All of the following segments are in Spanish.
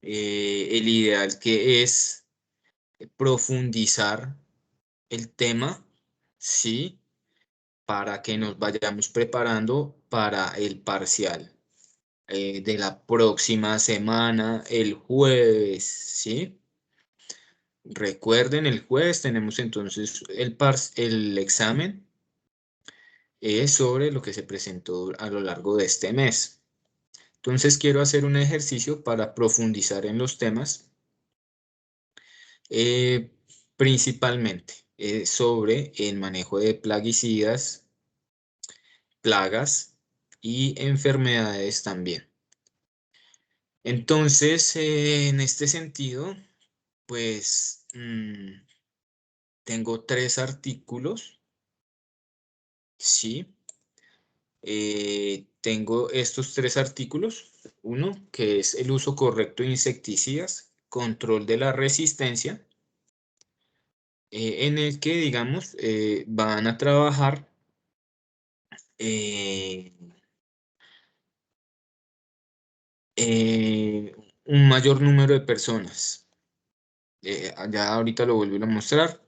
el ideal que es profundizar el tema, ¿sí? Para que nos vayamos preparando para el parcial de la próxima semana, el jueves, ¿sí? Recuerden, el jueves tenemos entonces el examen sobre lo que se presentó a lo largo de este mes. Entonces quiero hacer un ejercicio para profundizar en los temas, eh, principalmente sobre el manejo de plaguicidas, plagas y enfermedades también. Entonces, en este sentido, pues tengo 3 artículos, ¿sí? Tengo estos 3 artículos. Uno, que es el uso correcto de insecticidas, control de la resistencia, en el que, digamos, van a trabajar eh, eh, un mayor número de personas. Ya ahorita lo vuelvo a mostrar.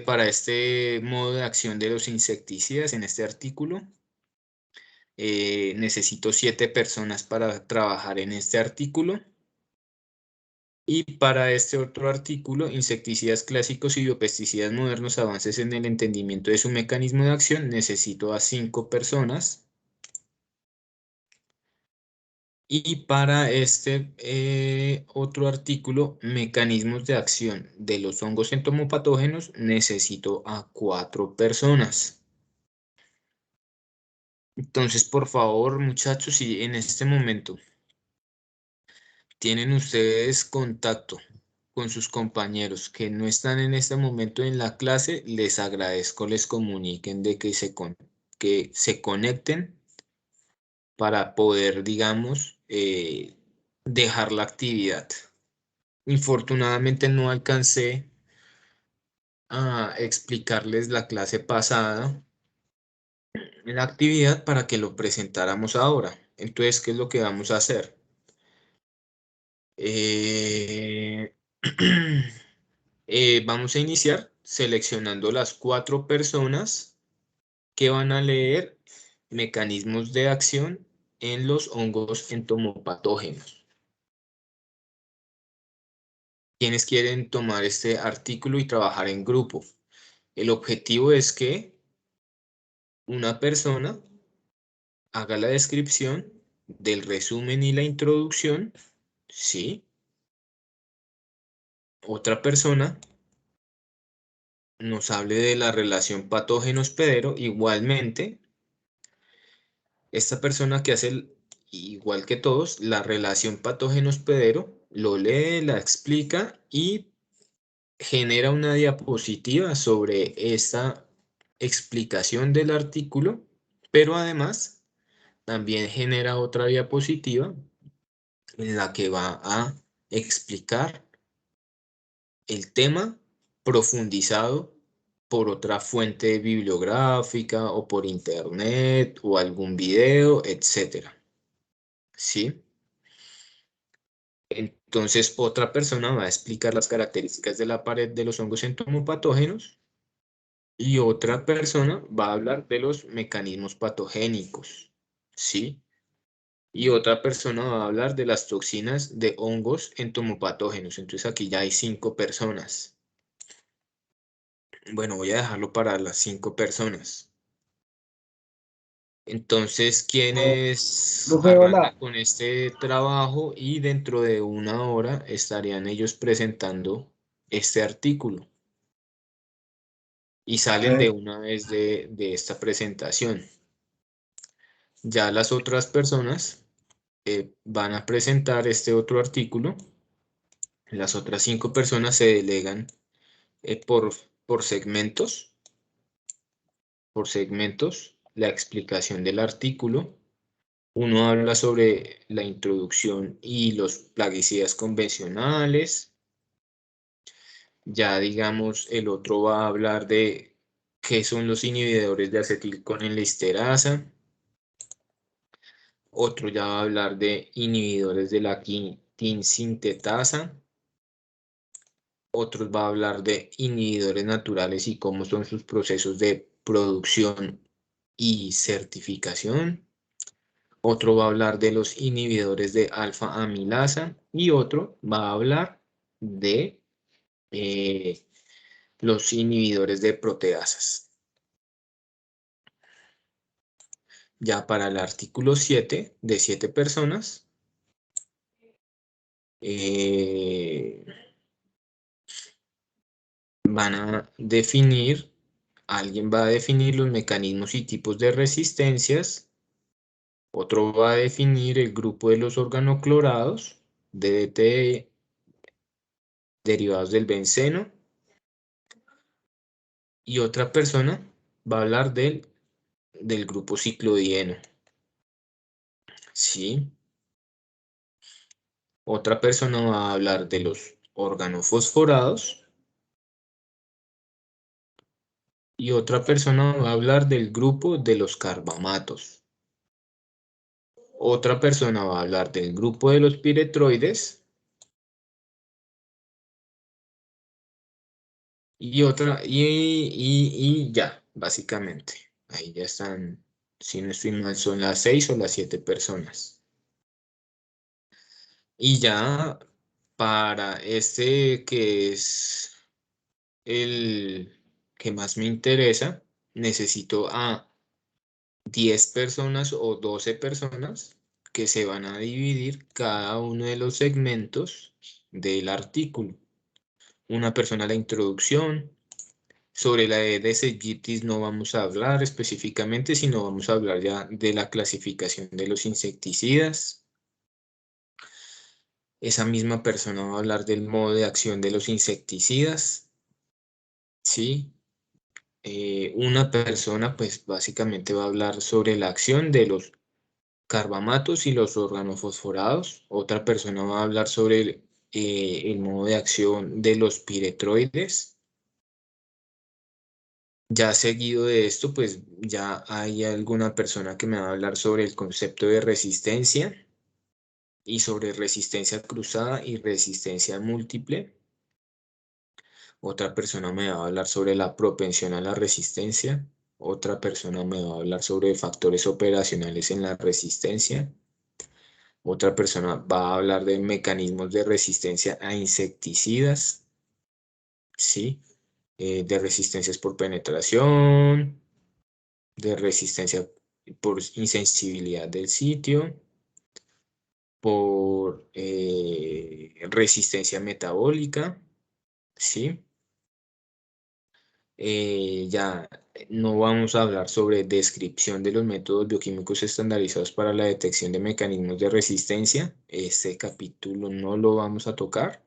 Para este modo de acción de los insecticidas, en este artículo, necesito 7 personas para trabajar en este artículo. Y para este otro artículo, insecticidas clásicos y biopesticidas modernos, avances en el entendimiento de su mecanismo de acción, necesito a 5 personas. Y para este otro artículo, mecanismos de acción de los hongos entomopatógenos, necesito a 4 personas. Entonces, por favor, muchachos, si en este momento tienen ustedes contacto con sus compañeros que no están en este momento en la clase, les agradezco, les comuniquen de que se conecten para poder, digamos, dejar la actividad. Infortunadamente no alcancé a explicarles la clase pasada, la actividad para que lo presentáramos ahora. Entonces, ¿qué es lo que vamos a hacer? Eh, vamos a iniciar seleccionando las 4 personas que van a leer mecanismos de acción en los hongos entomopatógenos. Quienes quieren tomar este artículo y trabajar en grupo. El objetivo es que una persona haga la descripción del resumen y la introducción, ¿sí? Otra persona nos hable de la relación patógeno-hospedero. Igualmente, esta persona que hace, igual que todos, la relación patógeno-hospedero, lo lee, la explica y genera una diapositiva sobre esta explicación del artículo, pero además también genera otra diapositiva en la que va a explicar el tema profundizado por otra fuente bibliográfica o por internet o algún video, etcétera. ¿Sí? Entonces, otra persona va a explicar las características de la pared de los hongos entomopatógenos y otra persona va a hablar de los mecanismos patogénicos. ¿Sí? Y otra persona va a hablar de las toxinas de hongos entomopatógenos. Entonces, aquí ya hay 5 personas. Bueno, voy a dejarlo para las 5 personas. Entonces, ¿quiénes Profe, arrancan hola. con este trabajo? Y dentro de una hora estarían ellos presentando este artículo y salen de Eh, una vez de esta presentación. Ya las otras personas van a presentar este otro artículo. Las otras 5 personas se delegan eh, por, por segmentos, la explicación del artículo. Uno habla sobre la introducción y los plaguicidas convencionales. Ya digamos, el otro va a hablar de qué son los inhibidores de acetilcolinesteraasa. Otro ya va a hablar de inhibidores de la sintetasa. Otros va a hablar de inhibidores naturales y cómo son sus procesos de producción y certificación. Otro va a hablar de los inhibidores de alfa amilasa y otro va a hablar de eh, los inhibidores de proteasas. Ya para el artículo 7, de 7 personas, van a definir, alguien va a definir los mecanismos y tipos de resistencias, otro va a definir el grupo de los organoclorados, DDT derivados del benceno, y otra persona va a hablar del grupo ciclodieno. ¿Sí? Otra persona va a hablar de los organofosforados y otra persona va a hablar del grupo de los carbamatos. Otra persona va a hablar del grupo de los piretroides y otra, y ya, básicamente. Ahí ya están, si no estoy mal, son las 6 o las 7 personas. Y ya para este que es el que más me interesa, necesito a 10 personas o 12 personas que se van a dividir cada uno de los segmentos del artículo. Una persona la introducción. Sobre la Aedes aegypti no vamos a hablar específicamente, sino vamos a hablar ya de la clasificación de los insecticidas. Esa misma persona va a hablar del modo de acción de los insecticidas. ¿Sí? Una persona, pues básicamente va a hablar sobre la acción de los carbamatos y los organofosforados. Otra persona va a hablar sobre el modo de acción de los piretroides. Ya seguido de esto, pues ya hay alguna persona que me va a hablar sobre el concepto de resistencia y sobre resistencia cruzada y resistencia múltiple. Otra persona me va a hablar sobre la propensión a la resistencia. Otra persona me va a hablar sobre factores operacionales en la resistencia. Otra persona va a hablar de mecanismos de resistencia a insecticidas, ¿sí? De resistencias por penetración, de resistencia por insensibilidad del sitio, por resistencia metabólica, ¿sí? Ya no vamos a hablar sobre descripción de los métodos bioquímicos estandarizados para la detección de mecanismos de resistencia. Este capítulo no lo vamos a tocar.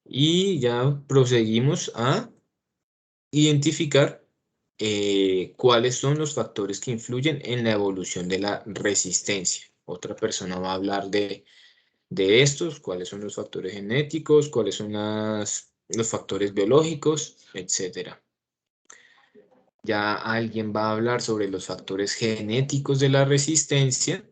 Y ya proseguimos a identificar cuáles son los factores que influyen en la evolución de la resistencia. Otra persona va a hablar de estos, cuáles son los factores genéticos, cuáles son los factores biológicos, etcétera. Ya alguien va a hablar sobre los factores genéticos de la resistencia.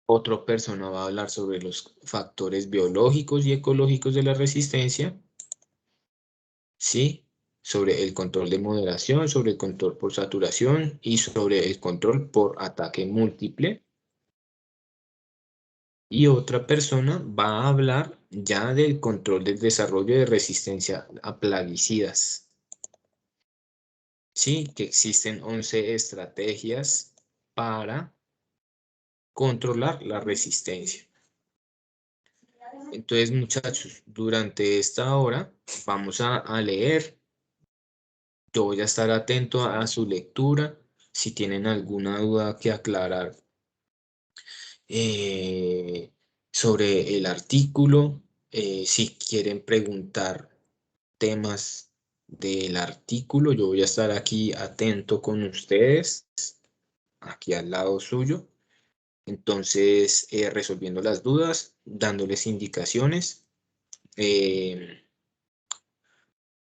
Otra persona va a hablar sobre los factores biológicos y ecológicos de la resistencia. ¿Sí? Sobre el control de moderación, sobre el control por saturación y sobre el control por ataque múltiple. Y otra persona va a hablar ya del control del desarrollo de resistencia a plaguicidas. Sí, que existen 11 estrategias para controlar la resistencia. Entonces, muchachos, durante esta hora vamos a leer. Yo voy a estar atento a su lectura. Si tienen alguna duda que aclarar eh, sobre el artículo, si quieren preguntar temas del artículo, yo voy a estar aquí atento con ustedes, aquí al lado suyo. Entonces, resolviendo las dudas, dándoles indicaciones. Eh,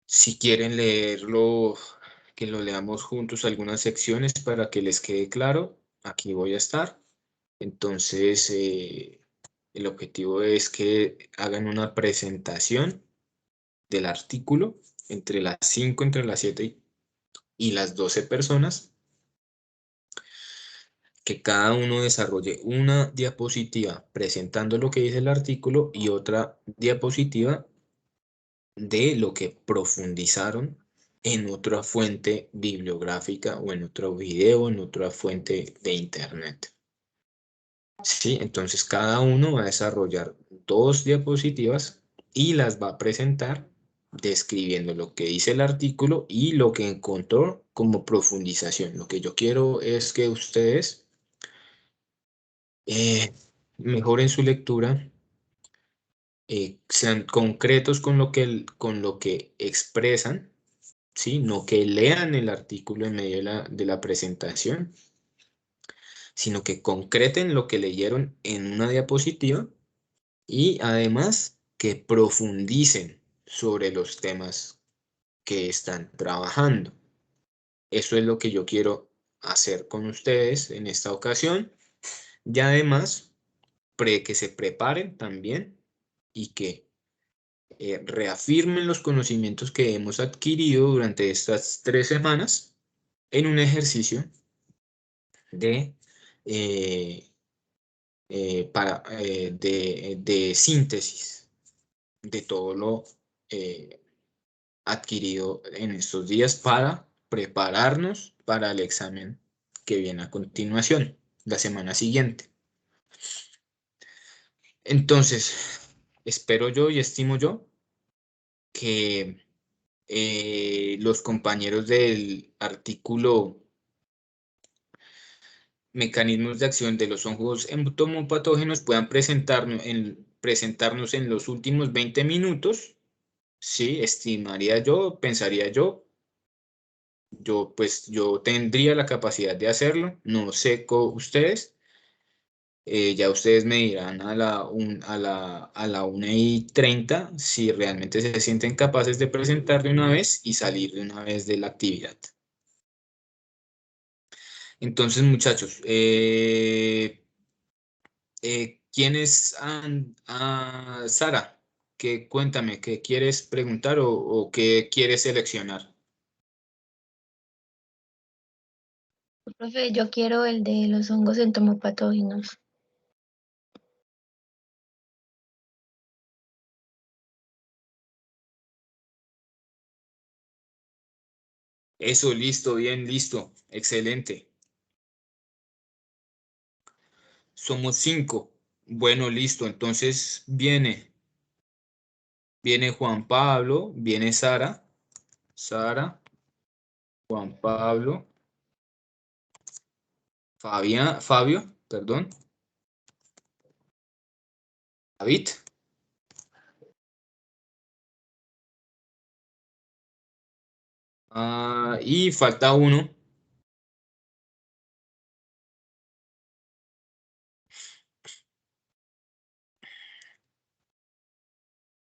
si quieren leerlo, que lo leamos juntos algunas secciones para que les quede claro, aquí voy a estar. Entonces, El objetivo es que hagan una presentación del artículo entre las 5, entre las 7 y las 12 personas, que cada uno desarrolle una diapositiva presentando lo que dice el artículo y otra diapositiva de lo que profundizaron en otra fuente bibliográfica o en otro video, en otra fuente de internet. Sí, entonces cada uno va a desarrollar 2 diapositivas y las va a presentar describiendo lo que dice el artículo y lo que encontró como profundización. Lo que yo quiero es que ustedes eh, mejoren su lectura, sean concretos con lo que expresan, ¿sí? No que lean el artículo en medio de la presentación, sino que concreten lo que leyeron en una diapositiva y además que profundicen sobre los temas que están trabajando. Eso es lo que yo quiero hacer con ustedes en esta ocasión y además que se preparen también y que reafirmen los conocimientos que hemos adquirido durante estas 3 semanas en un ejercicio de, eh, de síntesis de todo lo adquirido en estos días para prepararnos para el examen que viene a continuación, la semana siguiente. Entonces, espero yo y estimo yo que los compañeros del artículo Mecanismos de acción de los hongos entomopatógenos puedan presentarnos en los últimos 20 minutos. Sí, estimaría yo, pensaría yo. Yo tendría la capacidad de hacerlo. No sé ustedes. Ya ustedes me dirán a la 1:30 si realmente se sienten capaces de presentar de una vez y salir de una vez de la actividad. Entonces, muchachos, ¿quién es Sara? Cuéntame, ¿qué quieres preguntar o qué quieres seleccionar? Profe, yo quiero el de los hongos entomopatógenos. Eso, listo, bien, listo, excelente. Somos 5. Bueno, listo, entonces viene Juan Pablo, viene Sara, Juan Pablo, Fabio, perdón, David, y falta uno.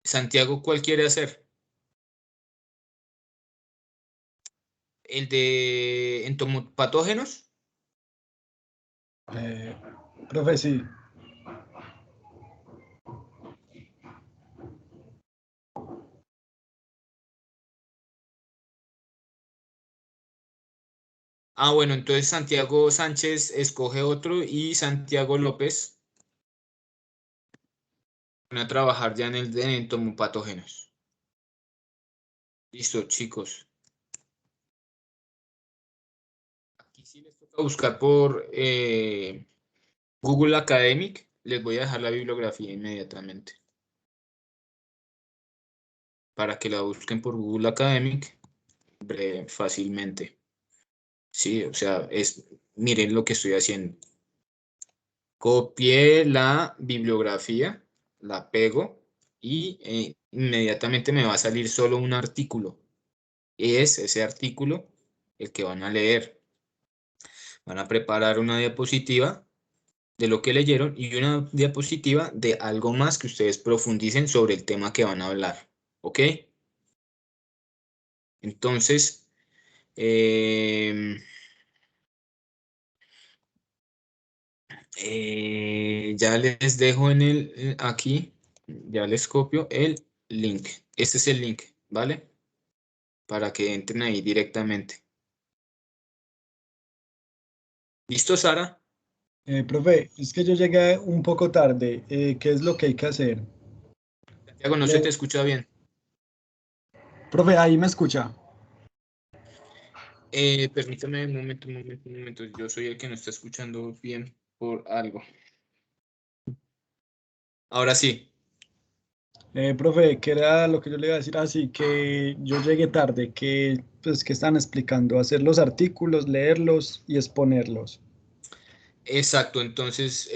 Santiago, ¿cuál quiere hacer? ¿El de entomopatógenos? Eh, Profe, sí. Bueno, entonces Santiago Sánchez escoge otro y Santiago López van a trabajar ya en el de entomopatógenos. Listo, chicos. Aquí sí les toca buscar por Google Academic. Les voy a dejar la bibliografía inmediatamente para que la busquen por Google Academic fácilmente. Sí, o sea, miren lo que estoy haciendo. Copié la bibliografía, la pego y inmediatamente me va a salir solo un artículo. Es ese artículo el que van a leer. Van a preparar una diapositiva de lo que leyeron y una diapositiva de algo más que ustedes profundicen sobre el tema que van a hablar. ¿Ok? Entonces, em, Ya les dejo aquí, ya les copio el link. Este es el link, ¿vale? Para que entren ahí directamente. ¿Listo, Sara? Profe, es que yo llegué un poco tarde. ¿Qué es lo que hay que hacer? Santiago, no se te escucha bien. Profe, ahí me escucha. Permítame un momento, un momento, un momento. Yo soy el que no está escuchando bien por algo. Ahora sí. Profe, ¿qué era lo que yo le iba a decir? Así que yo llegué tarde, que pues que están explicando, hacer los artículos, leerlos y exponerlos. Exacto, entonces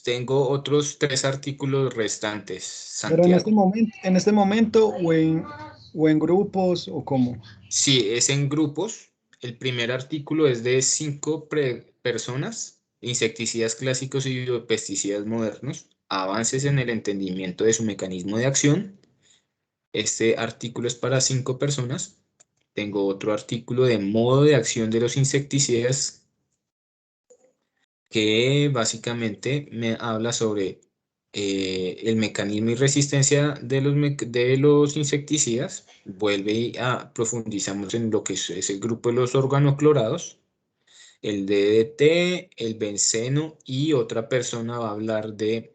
tengo otros 3 artículos restantes, Pero Santiago. en este momento o en grupos o cómo. Sí, es en grupos. El primer artículo es de 5 personas, insecticidas clásicos y biopesticidas modernos, avances en el entendimiento de su mecanismo de acción. Este artículo es para 5 personas. Tengo otro artículo de modo de acción de los insecticidas que básicamente me habla sobre el mecanismo y resistencia de los insecticidas. Vuelve y profundizamos en lo que es el grupo de los organoclorados, el DDT, el benceno y otra persona va a hablar de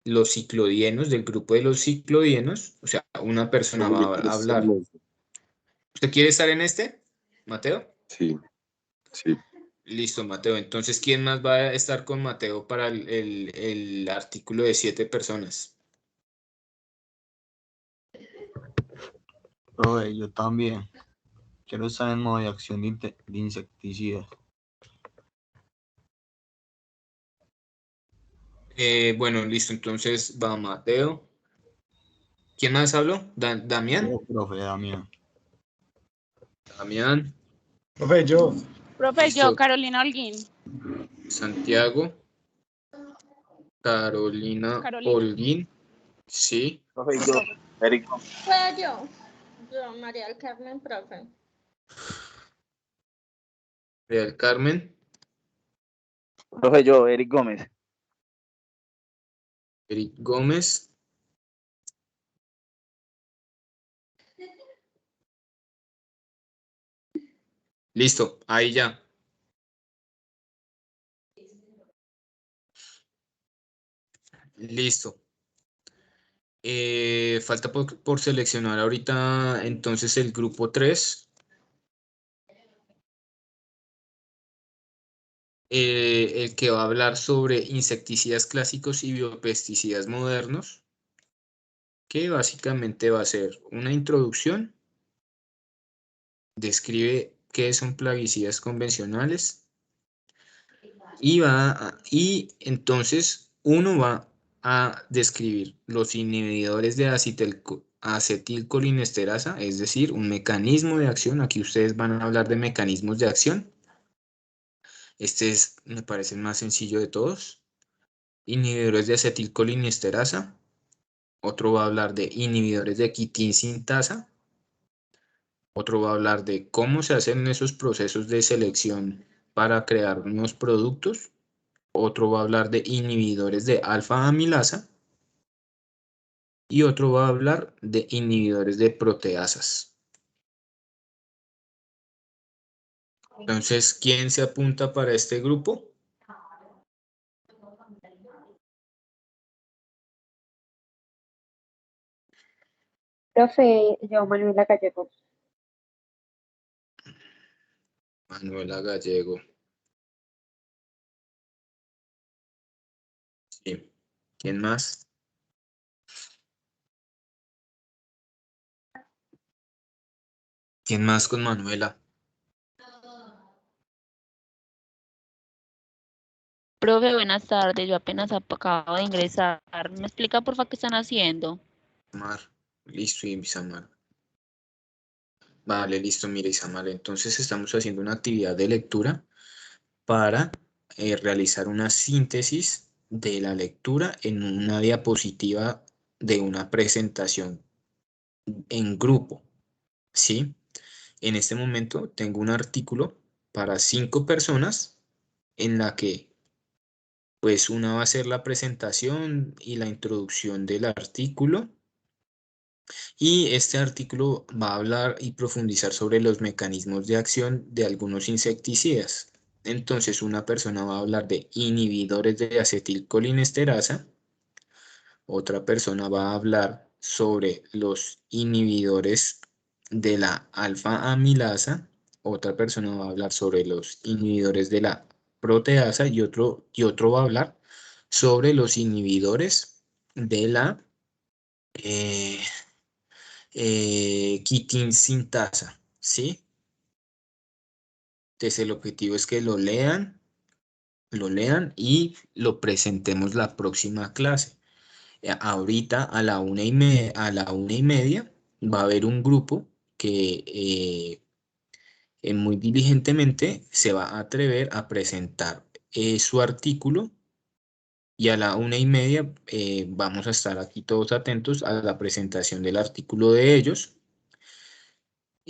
los ciclodienos, del grupo de los ciclodienos. O sea, una persona Profe, yo va quiero a estar en hablar. eso. ¿Usted quiere estar en este, Mateo? Sí, sí. Listo, Mateo. Entonces, ¿quién más va a estar con Mateo para el artículo de 7 personas? Profe, yo también. Quiero estar en modo de acción de insecticidas. Bueno, listo. Entonces va Mateo. ¿Quién más habló? Damián. Profe, Damián. Damián. Profe, yo. Profe, yo, Listo. Carolina Holguín. Santiago. Carolina Carolina. Holguín. Sí. Profe, yo, Eric, Fue yo, María del Carmen, profe. Real Carmen. profe, yo, Eric Gómez. Eric Gómez. Listo. Ahí ya. Listo. Falta por seleccionar ahorita entonces el grupo 3. El que va a hablar sobre insecticidas clásicos y biopesticidas modernos, que básicamente va a ser una introducción, describe qué son plaguicidas convencionales y entonces uno va a describir los inhibidores de acetilcolinesterasa, es decir, un mecanismo de acción. Aquí ustedes van a hablar de mecanismos de acción. Este me parece el más sencillo de todos. Inhibidores de acetilcolinesterasa. Otro va a hablar de inhibidores de quitin sintasa. Otro va a hablar de cómo se hacen esos procesos de selección para crear nuevos productos. Otro va a hablar de inhibidores de alfa amilasa. Y otro va a hablar de inhibidores de proteasas. Entonces, ¿quién se apunta para este grupo? Profe, yo, Manuela Gallego. Manuela Gallego. Sí. ¿Quién más? ¿Quién más con Manuela? Profe, buenas tardes. Yo apenas acabo de ingresar. ¿Me explica, por favor, qué están haciendo? Mar. Listo, y Isamar. Vale, listo, mire, Isamar. Entonces estamos haciendo una actividad de lectura para realizar una síntesis de la lectura en una diapositiva de una presentación en grupo, ¿sí? En este momento tengo un artículo para 5 personas en la que pues una va a ser la presentación y la introducción del artículo. Y este artículo va a hablar y profundizar sobre los mecanismos de acción de algunos insecticidas. Entonces, una persona va a hablar de inhibidores de acetilcolinesterasa, otra persona va a hablar sobre los inhibidores de la alfa amilasa, otra persona va a hablar sobre los inhibidores de la proteasa y otro va a hablar sobre los inhibidores de la eh, quitin sintasa, ¿sí? Entonces el objetivo es que lo lean y lo presentemos la próxima clase. Ahorita a la 1:30 va a haber un grupo que muy diligentemente se va a atrever a presentar su artículo y a la 1:30 vamos a estar aquí todos atentos a la presentación del artículo de ellos.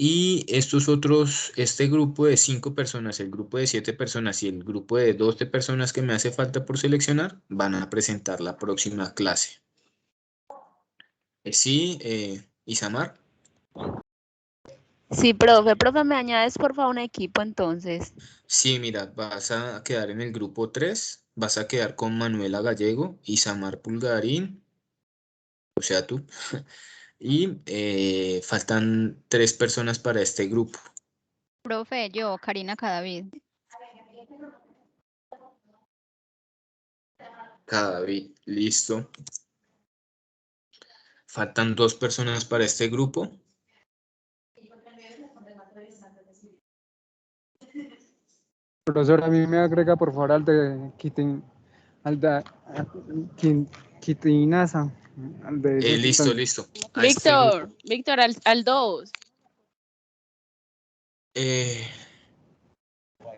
Y este grupo de 5 personas, el grupo de 7 personas y el grupo de 12 personas que me hace falta por seleccionar, van a presentar la próxima clase. Sí, Isamar. Sí, profe. Profe, ¿me añades por favor un equipo entonces? Sí, mira, vas a quedar en el grupo 3, vas a quedar con Manuela Gallego, Isamar Pulgarín, o sea tú, y faltan 3 personas para este grupo. Profe, yo, Karina Cadavid. David, listo. Faltan 2 personas para este grupo. Profesor, a mí me agrega por favor al de quitinasa. Al de ese, Listo, entonces. listo. A este grupo. Víctor, al 2. Eh,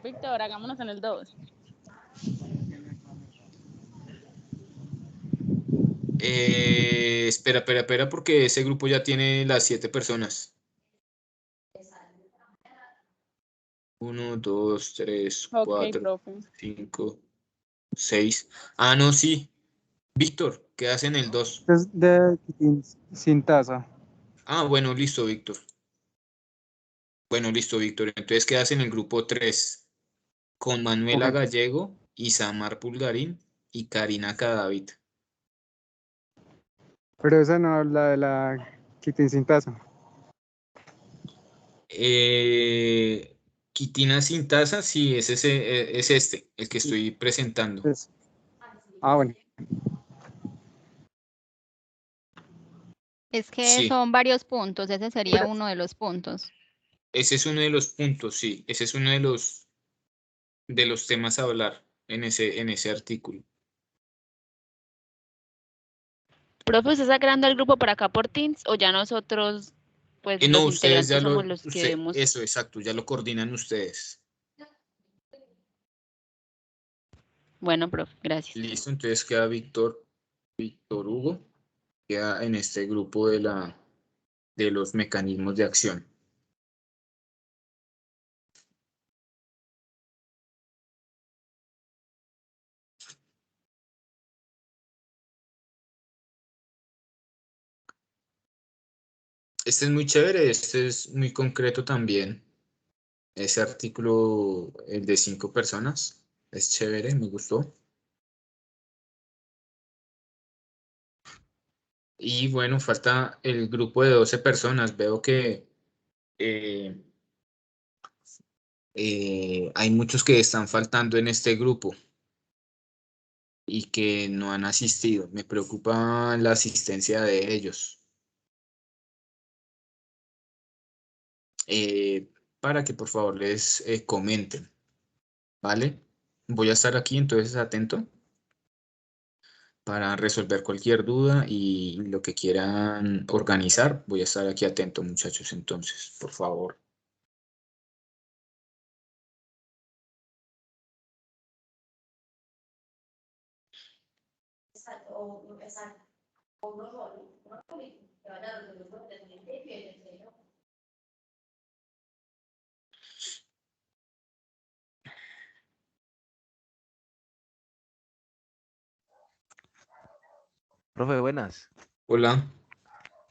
Víctor, hagámonos en el 2. espera, porque ese grupo ya tiene las 7 personas. 1, 2, 3, Ok, 4, profe. 5, 6. Ah, no, sí. Víctor, quedas en el 2. Es de sintasa. Ah, bueno, listo, Víctor. Bueno, listo, Víctor. Entonces quedas en el grupo 3 con Manuela Ok. Gallego, Isamar Pulgarín y Karina Cadavid. Pero esa no habla de la quitinsintasa. Quitina sintasa, sí, es este, el que estoy presentando. Es- bueno. Es que Sí, son varios puntos, ese sería uno de los puntos. ese es uno de los puntos, sí, ese es uno de los temas a hablar en ese artículo. Profe, ¿usted está creando el grupo por acá por Teams o ya nosotros, pues No, los ustedes ya integrantes somos los que debemos? eso, exacto, ya lo coordinan ustedes. Bueno, profe, gracias. Listo, entonces queda Víctor Hugo, queda en este grupo de los mecanismos de acción. Este es muy chévere, este es muy concreto también. Ese artículo, el de 5 personas, es chévere, me gustó. Y bueno, falta el grupo de 12 personas. Veo que eh, hay muchos que están faltando en este grupo y que no han asistido. Me preocupa la asistencia de ellos. Eh, para que por favor les comenten, ¿vale? Voy a estar aquí entonces atento para resolver cualquier duda y lo que quieran organizar. Voy a estar aquí atento, muchachos, entonces, por favor. Profe, buenas. Hola.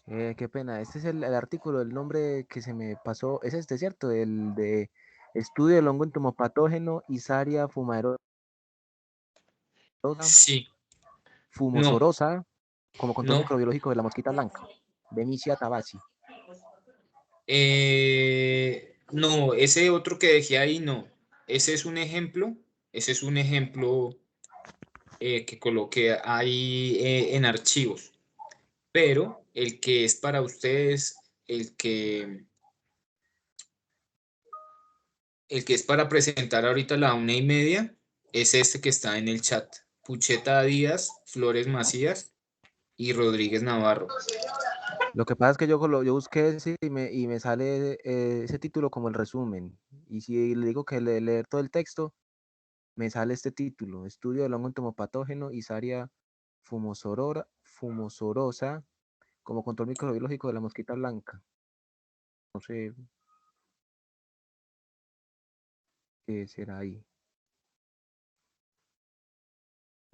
Qué pena. Este es el artículo, el nombre que se me pasó. Es este, ¿cierto? El de estudio del hongo entomopatógeno Isaria fumarosa, Sí. No, fumosorosa, como control no. microbiológico de la mosquita blanca. Benicia tabasi. No, ese otro que dejé ahí, no. Ese es un ejemplo. Ese es un ejemplo que coloqué ahí en archivos. Pero el que es para ustedes, el que es para presentar ahorita a la 1:30, es este que está en el chat. Pucheta Díaz, Flores Macías y Rodríguez Navarro. Lo que pasa es que yo busqué ese y me sale ese título como el resumen. Y si le digo que leer todo el texto, me sale este título. Estudio del hongo entomopatógeno Isaria fumosorosa como control microbiológico de la mosquita blanca. No sé qué será ahí.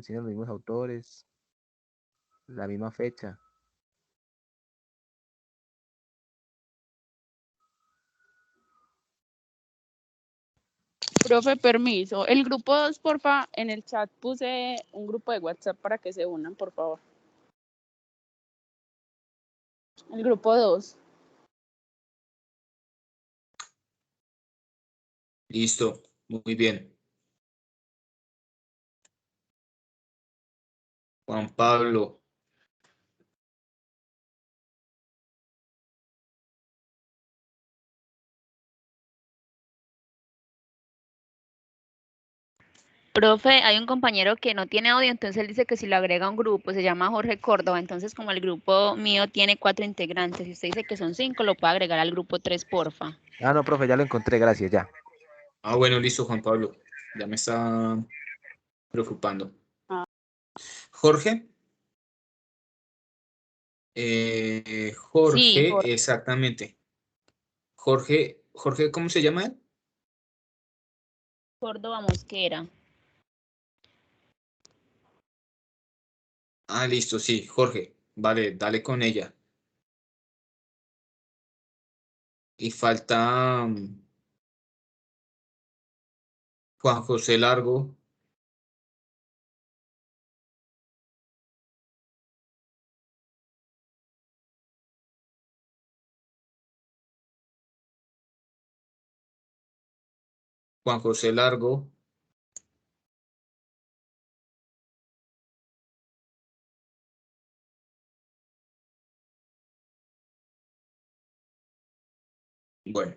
Tienen los mismos autores, la misma fecha. Profe, permiso. El grupo 2, porfa, en el chat puse un grupo de WhatsApp para que se unan, por favor. El grupo 2. Listo, muy bien. Juan Pablo. Profe, hay un compañero que no tiene audio, entonces él dice que si lo agrega a un grupo, se llama Jorge Córdoba, entonces como el grupo mío tiene 4 integrantes, si usted dice que son 5, lo puede agregar al grupo 3, porfa. Ah, no, profe, ya lo encontré, gracias, ya. Bueno, listo, Juan Pablo. Ya me está preocupando. Jorge. Sí, Jorge, exactamente. Jorge, ¿cómo se llama él? Córdoba Mosquera. Listo, sí, Jorge. Vale, dale con ella. Y falta Juan José Largo. Juan José Largo. Bueno.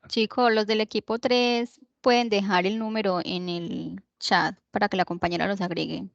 Chicos, los del equipo 3 pueden dejar el número en el chat para que la compañera los agregue.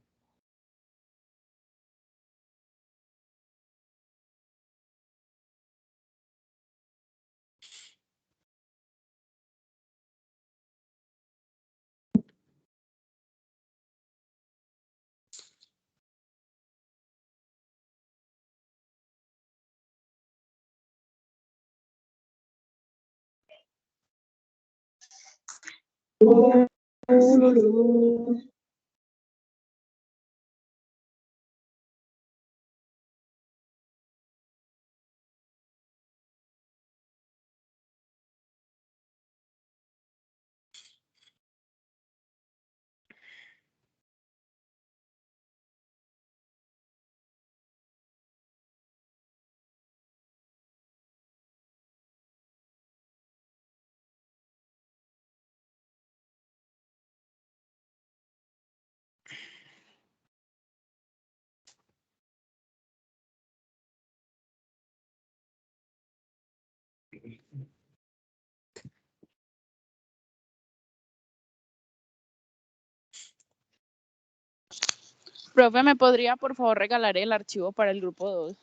Profe, ¿me podría por favor regalar el archivo para el grupo 2?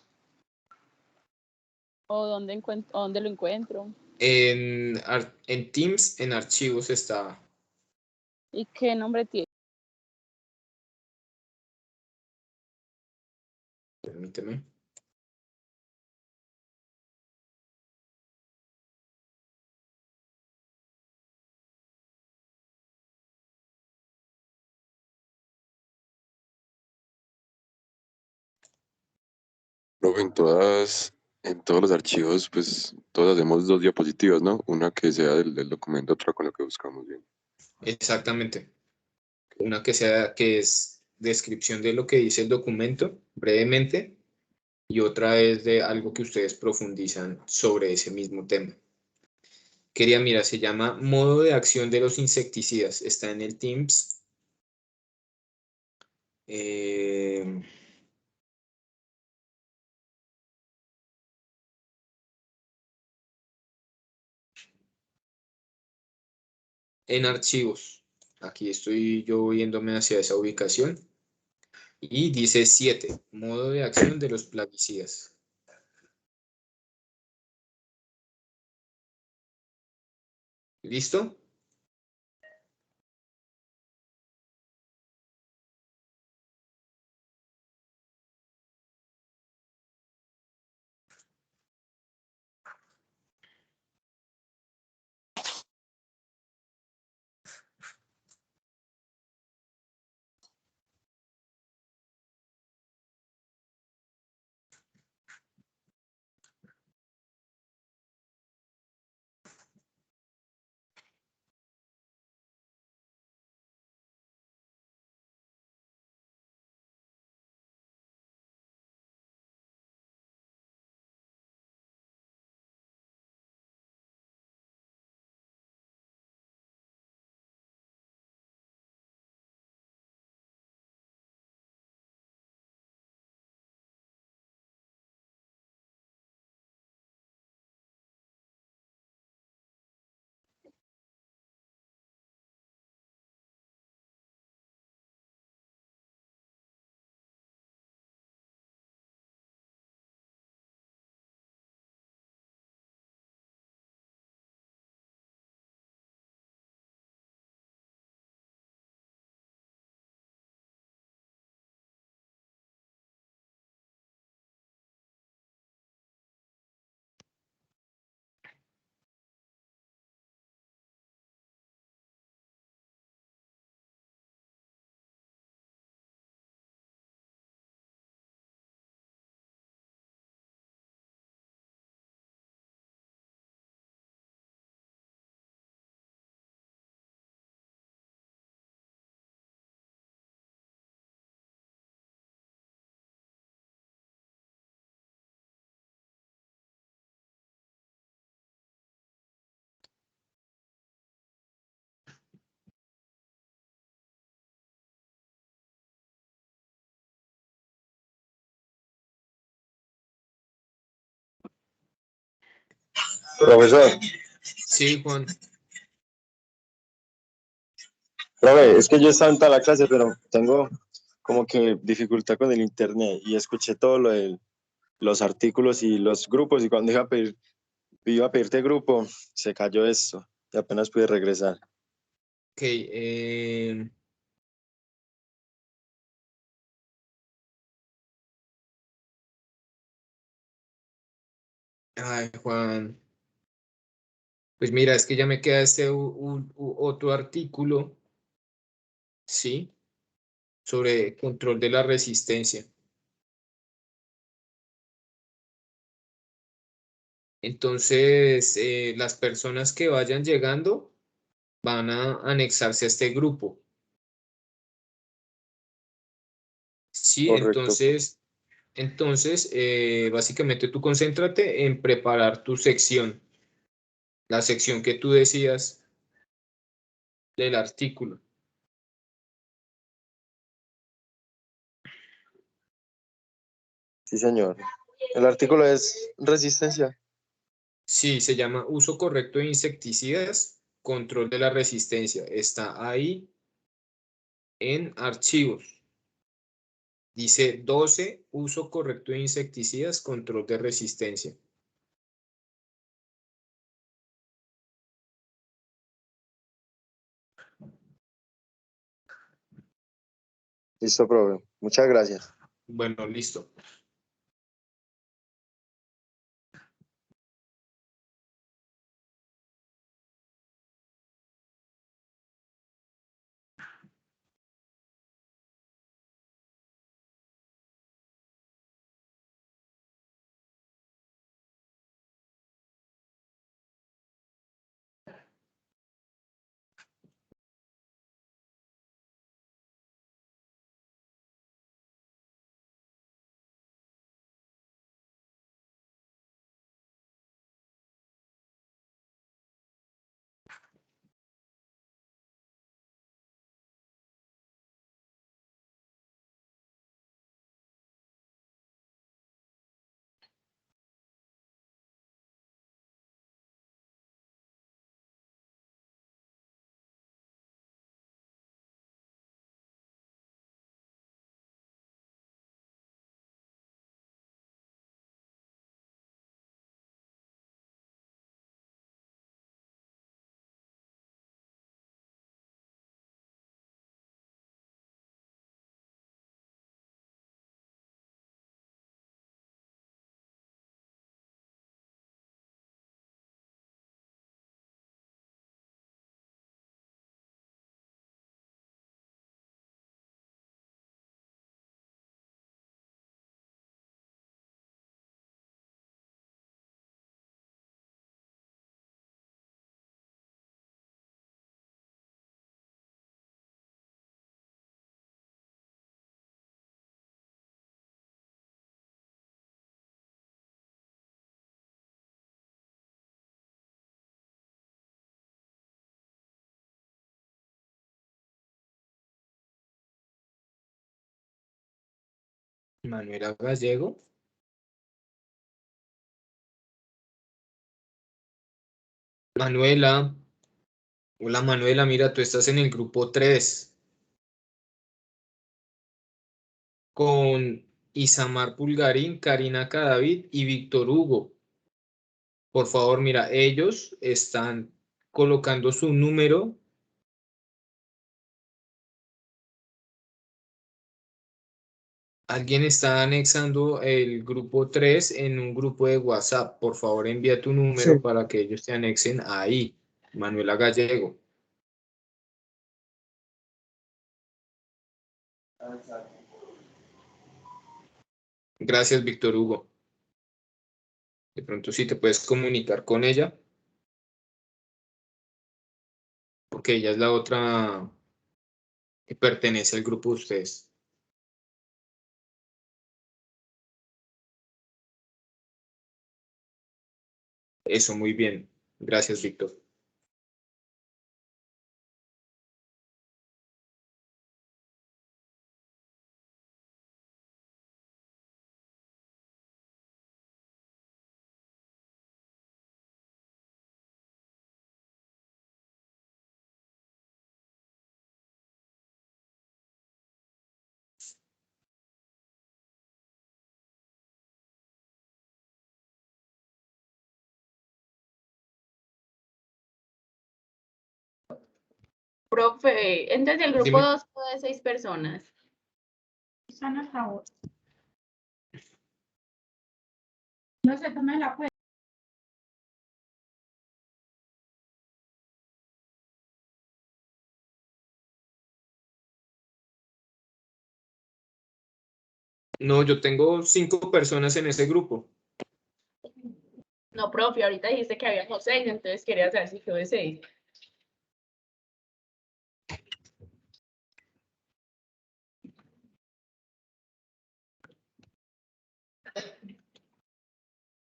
¿O dónde lo encuentro? En Teams, en archivos está. ¿Y qué nombre tiene? Permíteme. Profe, en todos los archivos, pues todos hacemos 2 diapositivas, ¿no? Una que sea del documento, otra con lo que buscamos bien. Exactamente. Una que es descripción de lo que dice el documento, brevemente, y otra es de algo que ustedes profundizan sobre ese mismo tema. Quería, mira, se llama modo de acción de los insecticidas. Está en el Teams. En archivos. Aquí estoy yo yéndome hacia esa ubicación. Y dice 7, modo de acción de los plaguicidas. ¿Listo? Profesor, Sí, Juan. profe, es que yo estaba en toda la clase, pero tengo como que dificultad con el internet y escuché todo lo de los artículos y los grupos y cuando iba a pedirte grupo, se cayó esto y apenas pude regresar. Ok. Ay, Juan. Pues mira, es que ya me queda otro artículo, ¿sí? Sobre control de la resistencia. Entonces, las personas que vayan llegando van a anexarse a este grupo. Sí, Correcto. entonces básicamente tú concéntrate en preparar tu sección, la sección que tú decidas del artículo. Sí, señor. El artículo es resistencia. Sí, se llama uso correcto de insecticidas, control de la resistencia. Está ahí en archivos. Dice 12, uso correcto de insecticidas, control de resistencia. Listo, profe. Muchas gracias. Bueno, listo. Manuela Gallego. Manuela. Hola Manuela, mira, tú estás en el grupo 3 con Isamar Pulgarín, Karina Cadavid y Víctor Hugo. Por favor, mira, ellos están colocando su número. Alguien está anexando el grupo 3 en un grupo de WhatsApp. Por favor, envía tu número Sí. para que ellos te anexen ahí. Manuela Gallego. Gracias, Víctor Hugo. De pronto sí te puedes comunicar con ella, porque ella es la otra que pertenece al grupo de ustedes. Eso, muy bien. Gracias, Víctor. Profe, entonces el grupo Dime. 2 de 6 personas. Están a favor. No se tome la puerta. No, yo tengo 5 personas en ese grupo. No, profe, ahorita dijiste que habíamos 6, entonces quería saber si quedó de 6.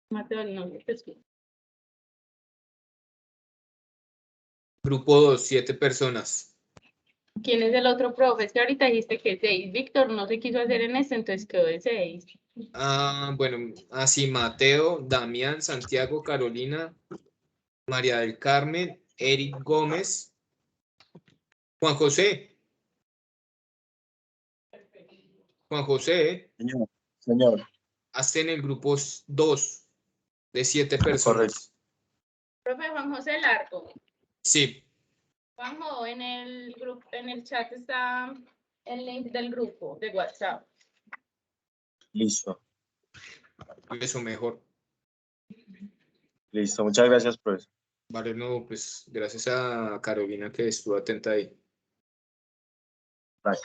Mateo, no te escucho. Grupo 2, 7 personas. ¿Quién es el otro profe? Es que ahorita dijiste que 6. Víctor no se quiso hacer en este, entonces quedó de 6. Bueno, así Mateo, Damián, Santiago, Carolina, María del Carmen, Eric Gómez, Juan José. Juan José, Señor, hazte en el grupo 2 de 7 personas. correcto. Profe Juan José Largo. Sí, Juanjo, en el grupo, en el chat está el link del grupo de WhatsApp. Listo, eso mejor. listo. Muchas gracias, profesor. Vale, no, pues gracias a Carolina que estuvo atenta ahí. Bye.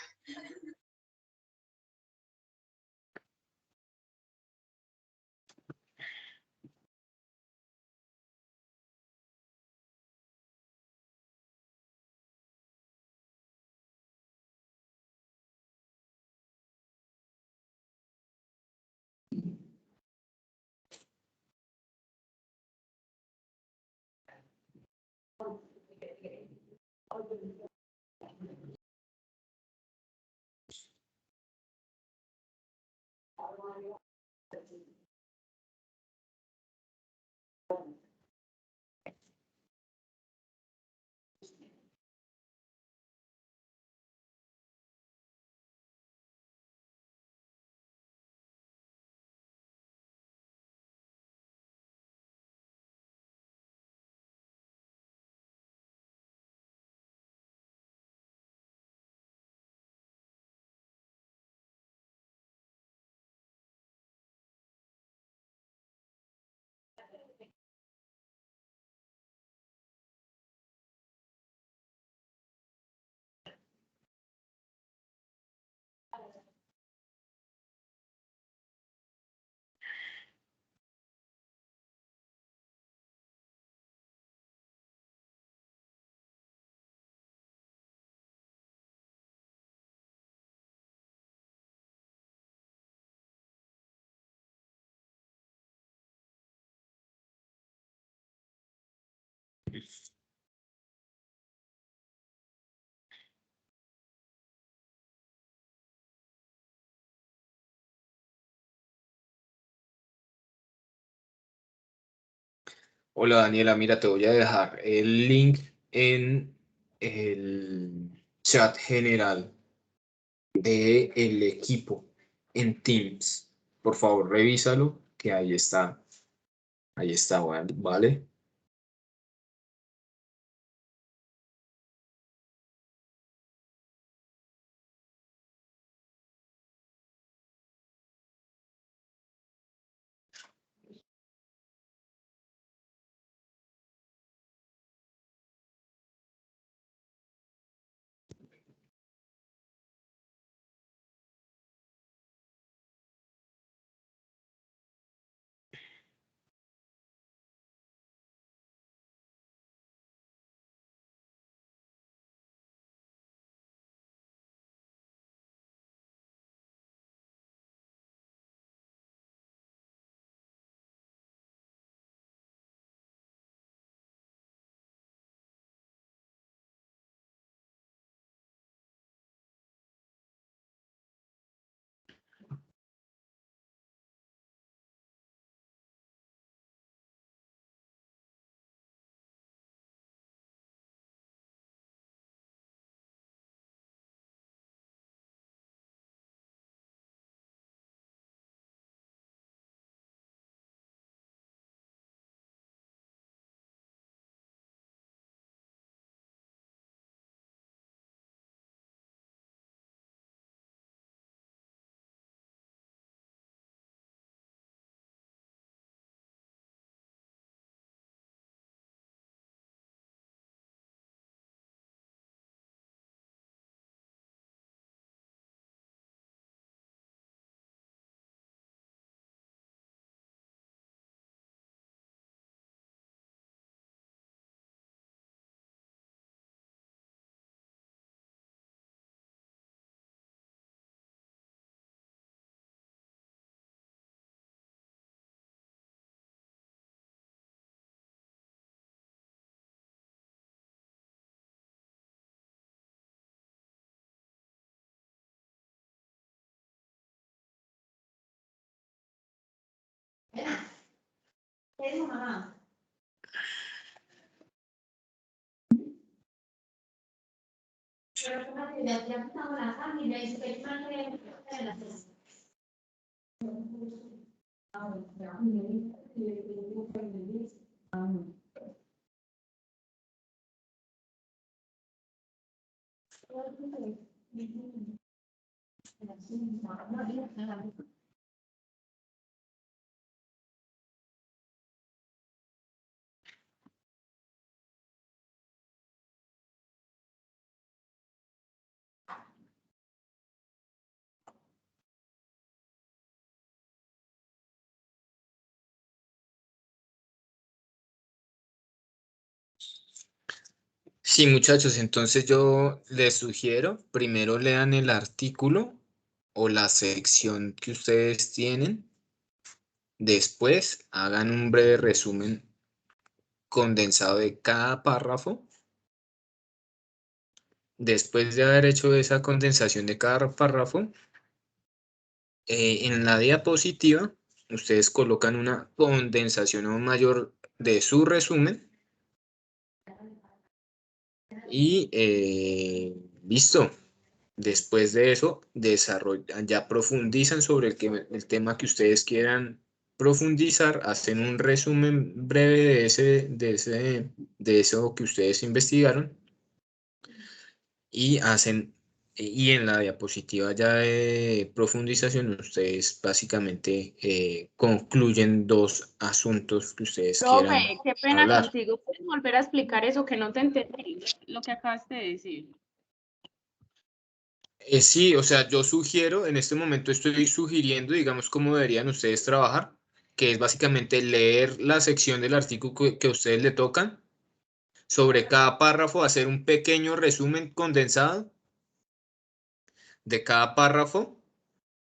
Hola Daniela, mira, te voy a dejar el link en el chat general del equipo en Teams. Por favor, revísalo, que ahí está. Ahí está, ¿vale? Sí, muchachos, entonces yo les sugiero, primero lean el artículo o la sección que ustedes tienen, después hagan un breve resumen condensado de cada párrafo. Después de haber hecho esa condensación de cada párrafo, en la diapositiva ustedes colocan una condensación aún mayor de su resumen y listo. Después de eso, ya profundizan sobre el tema que ustedes quieran profundizar, hacen un resumen breve de eso que ustedes investigaron y y en la diapositiva ya de profundización, ustedes básicamente concluyen dos asuntos que ustedes quieran Profe, qué pena hablar. contigo. ¿Puedes volver a explicar eso que no te entendí? Lo que acabaste de decir. Sí, o sea, yo sugiero, en este momento estoy sugiriendo, digamos, cómo deberían ustedes trabajar, que es básicamente leer la sección del artículo que a ustedes le tocan, sobre cada párrafo hacer un pequeño resumen condensado de cada párrafo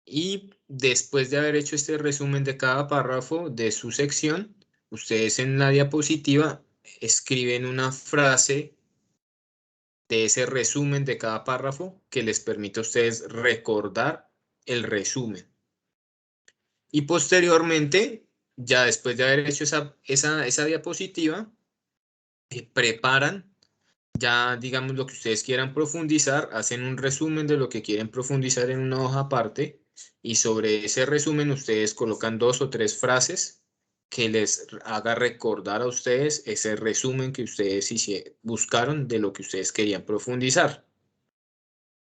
y después de haber hecho este resumen de cada párrafo de su sección, ustedes en la diapositiva escriben una frase de ese resumen de cada párrafo que les permite a ustedes recordar el resumen. Y posteriormente, ya después de haber hecho esa diapositiva, preparan ya, digamos, lo que ustedes quieran profundizar, hacen un resumen de lo que quieren profundizar en una hoja aparte y sobre ese resumen ustedes colocan 2 o 3 frases que les haga recordar a ustedes ese resumen que ustedes buscaron de lo que ustedes querían profundizar.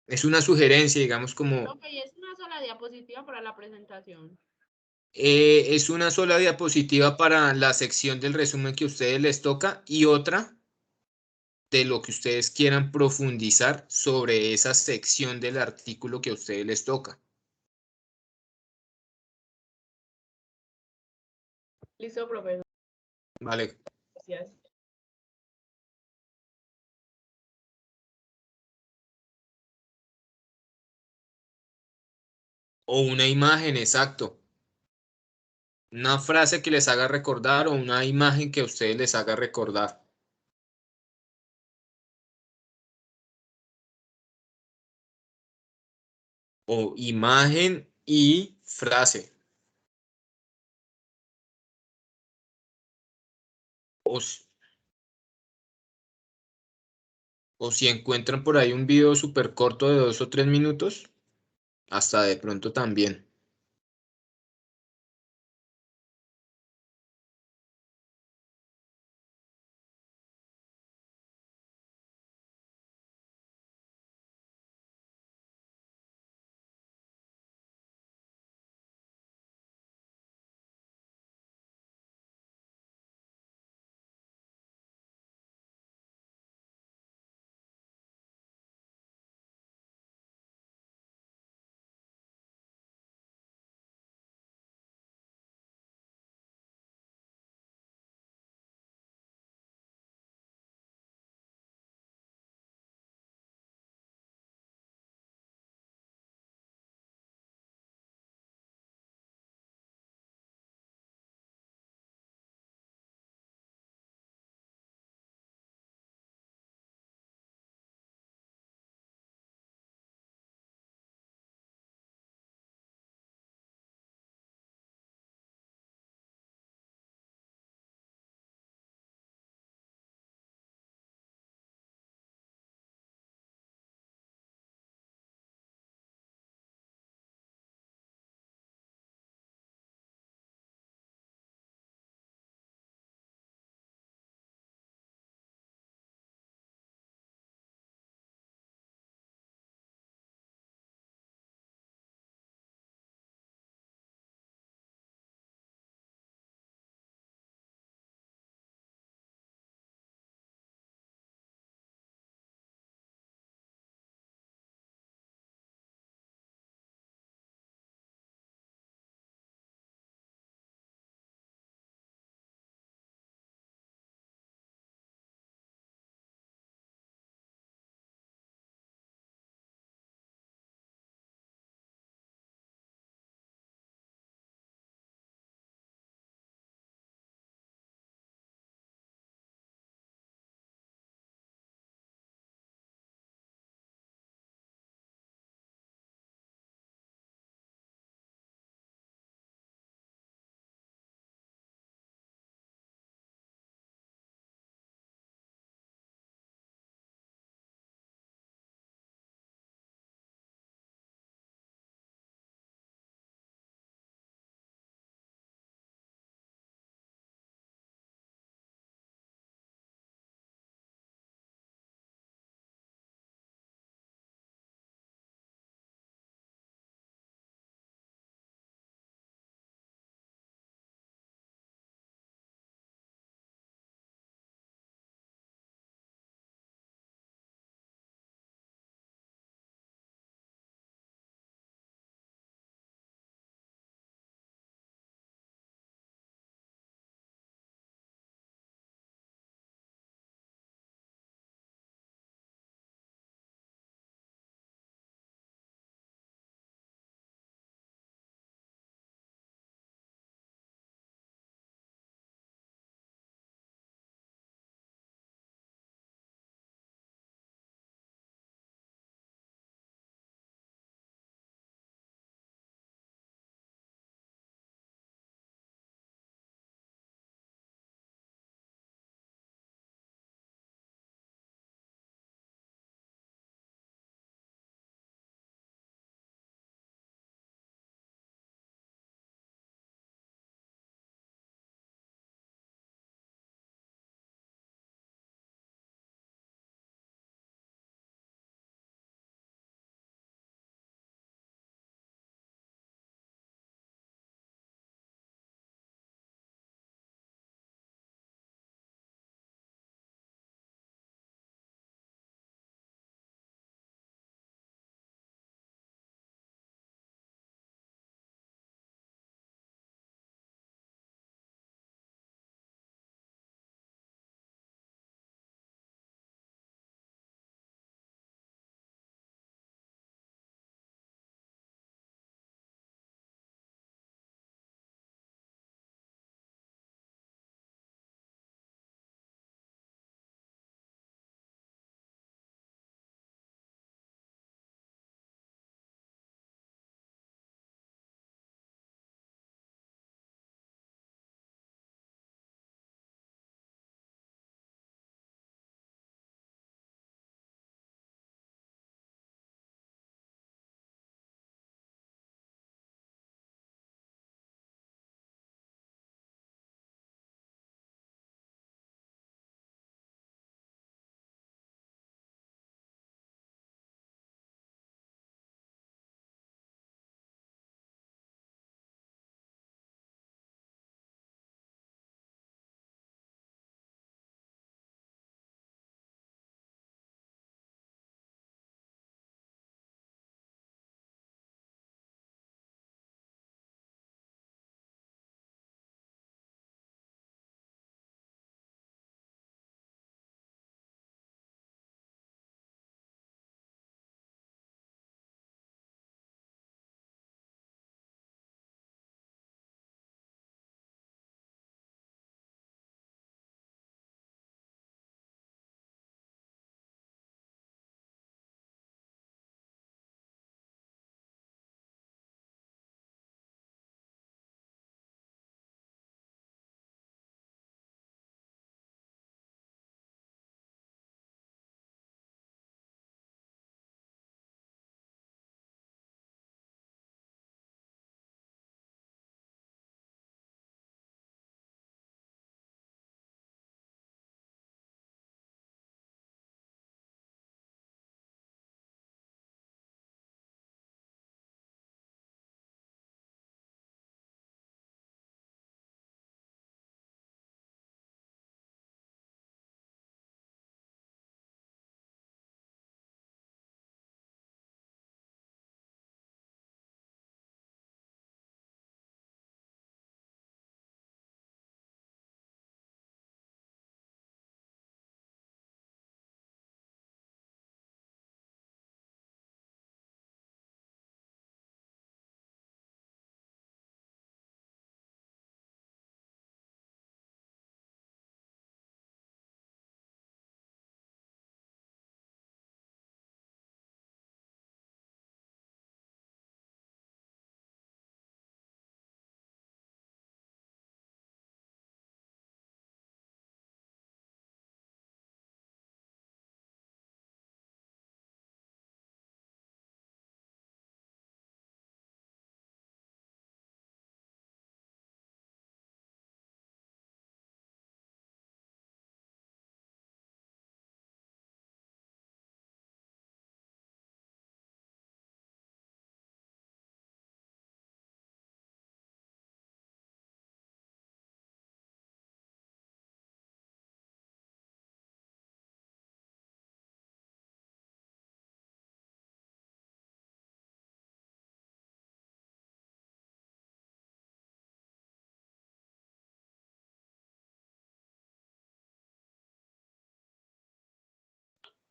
Es una sugerencia, digamos, como Ok, es una sola diapositiva para la presentación. es una sola diapositiva para la sección del resumen que a ustedes les toca y otra de lo que ustedes quieran profundizar sobre esa sección del artículo que a ustedes les toca. Listo, profesor. Vale. Gracias. O una imagen, exacto. Una frase que les haga recordar o una imagen que a ustedes les haga recordar. O imagen y frase. O si encuentran por ahí un video súper corto de 2 o 3 minutos, hasta de pronto también.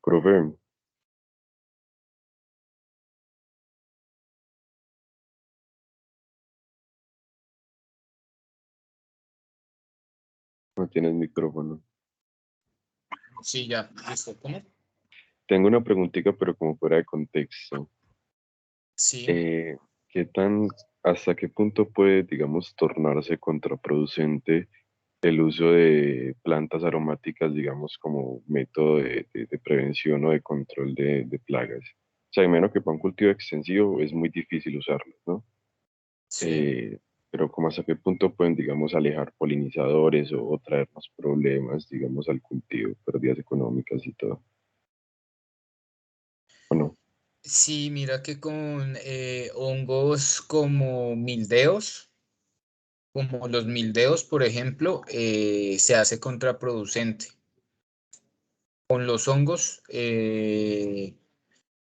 Profe, no tienes micrófono. Sí, ya, listo. ¿Cómo? Tengo una preguntita, pero como fuera de contexto. Sí. Eh, ¿Hasta qué punto puede, digamos, tornarse contraproducente el uso de plantas aromáticas, digamos, como método de prevención o de control de plagas? O sea, a menos que para un cultivo extensivo es muy difícil usarlos, ¿no? Sí. Pero como hasta qué punto pueden, digamos, alejar polinizadores o traernos problemas, digamos, al cultivo, pérdidas económicas y todo, ¿o no? Sí, mira que con hongos como mildeos, como los mildeos, por ejemplo, se hace contraproducente. Con los hongos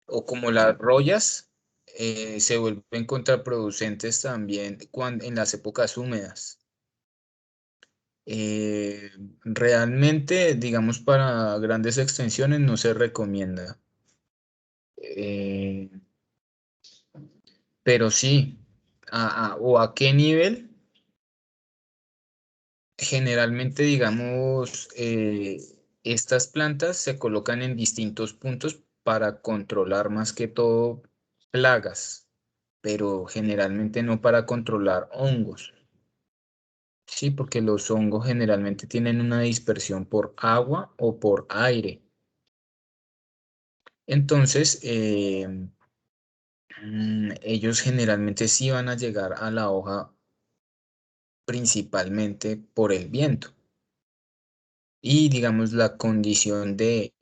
o como las rollas, se vuelven contraproducentes también en las épocas húmedas. Eh, Realmente, digamos, para grandes extensiones no se recomienda. Eh, pero sí, o a qué nivel, generalmente, digamos, estas plantas se colocan en distintos puntos para controlar más que todo plagas, pero generalmente no para controlar hongos. Sí, porque los hongos generalmente tienen una dispersión por agua o por aire. Entonces, ellos generalmente sí van a llegar a la hoja principalmente por el viento. Y digamos la condición de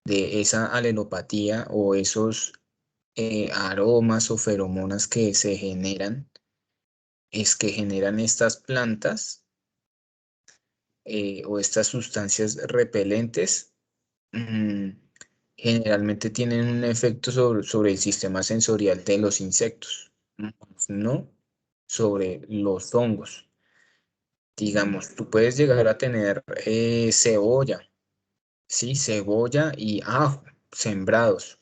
esa alelopatía o esos aromas o feromonas que se generan, es que generan estas plantas o estas sustancias repelentes, mm, generalmente tienen un efecto sobre el sistema sensorial de los insectos, no sobre los hongos. Digamos, tú puedes llegar a tener cebolla, ¿sí? Cebolla y ajo sembrados.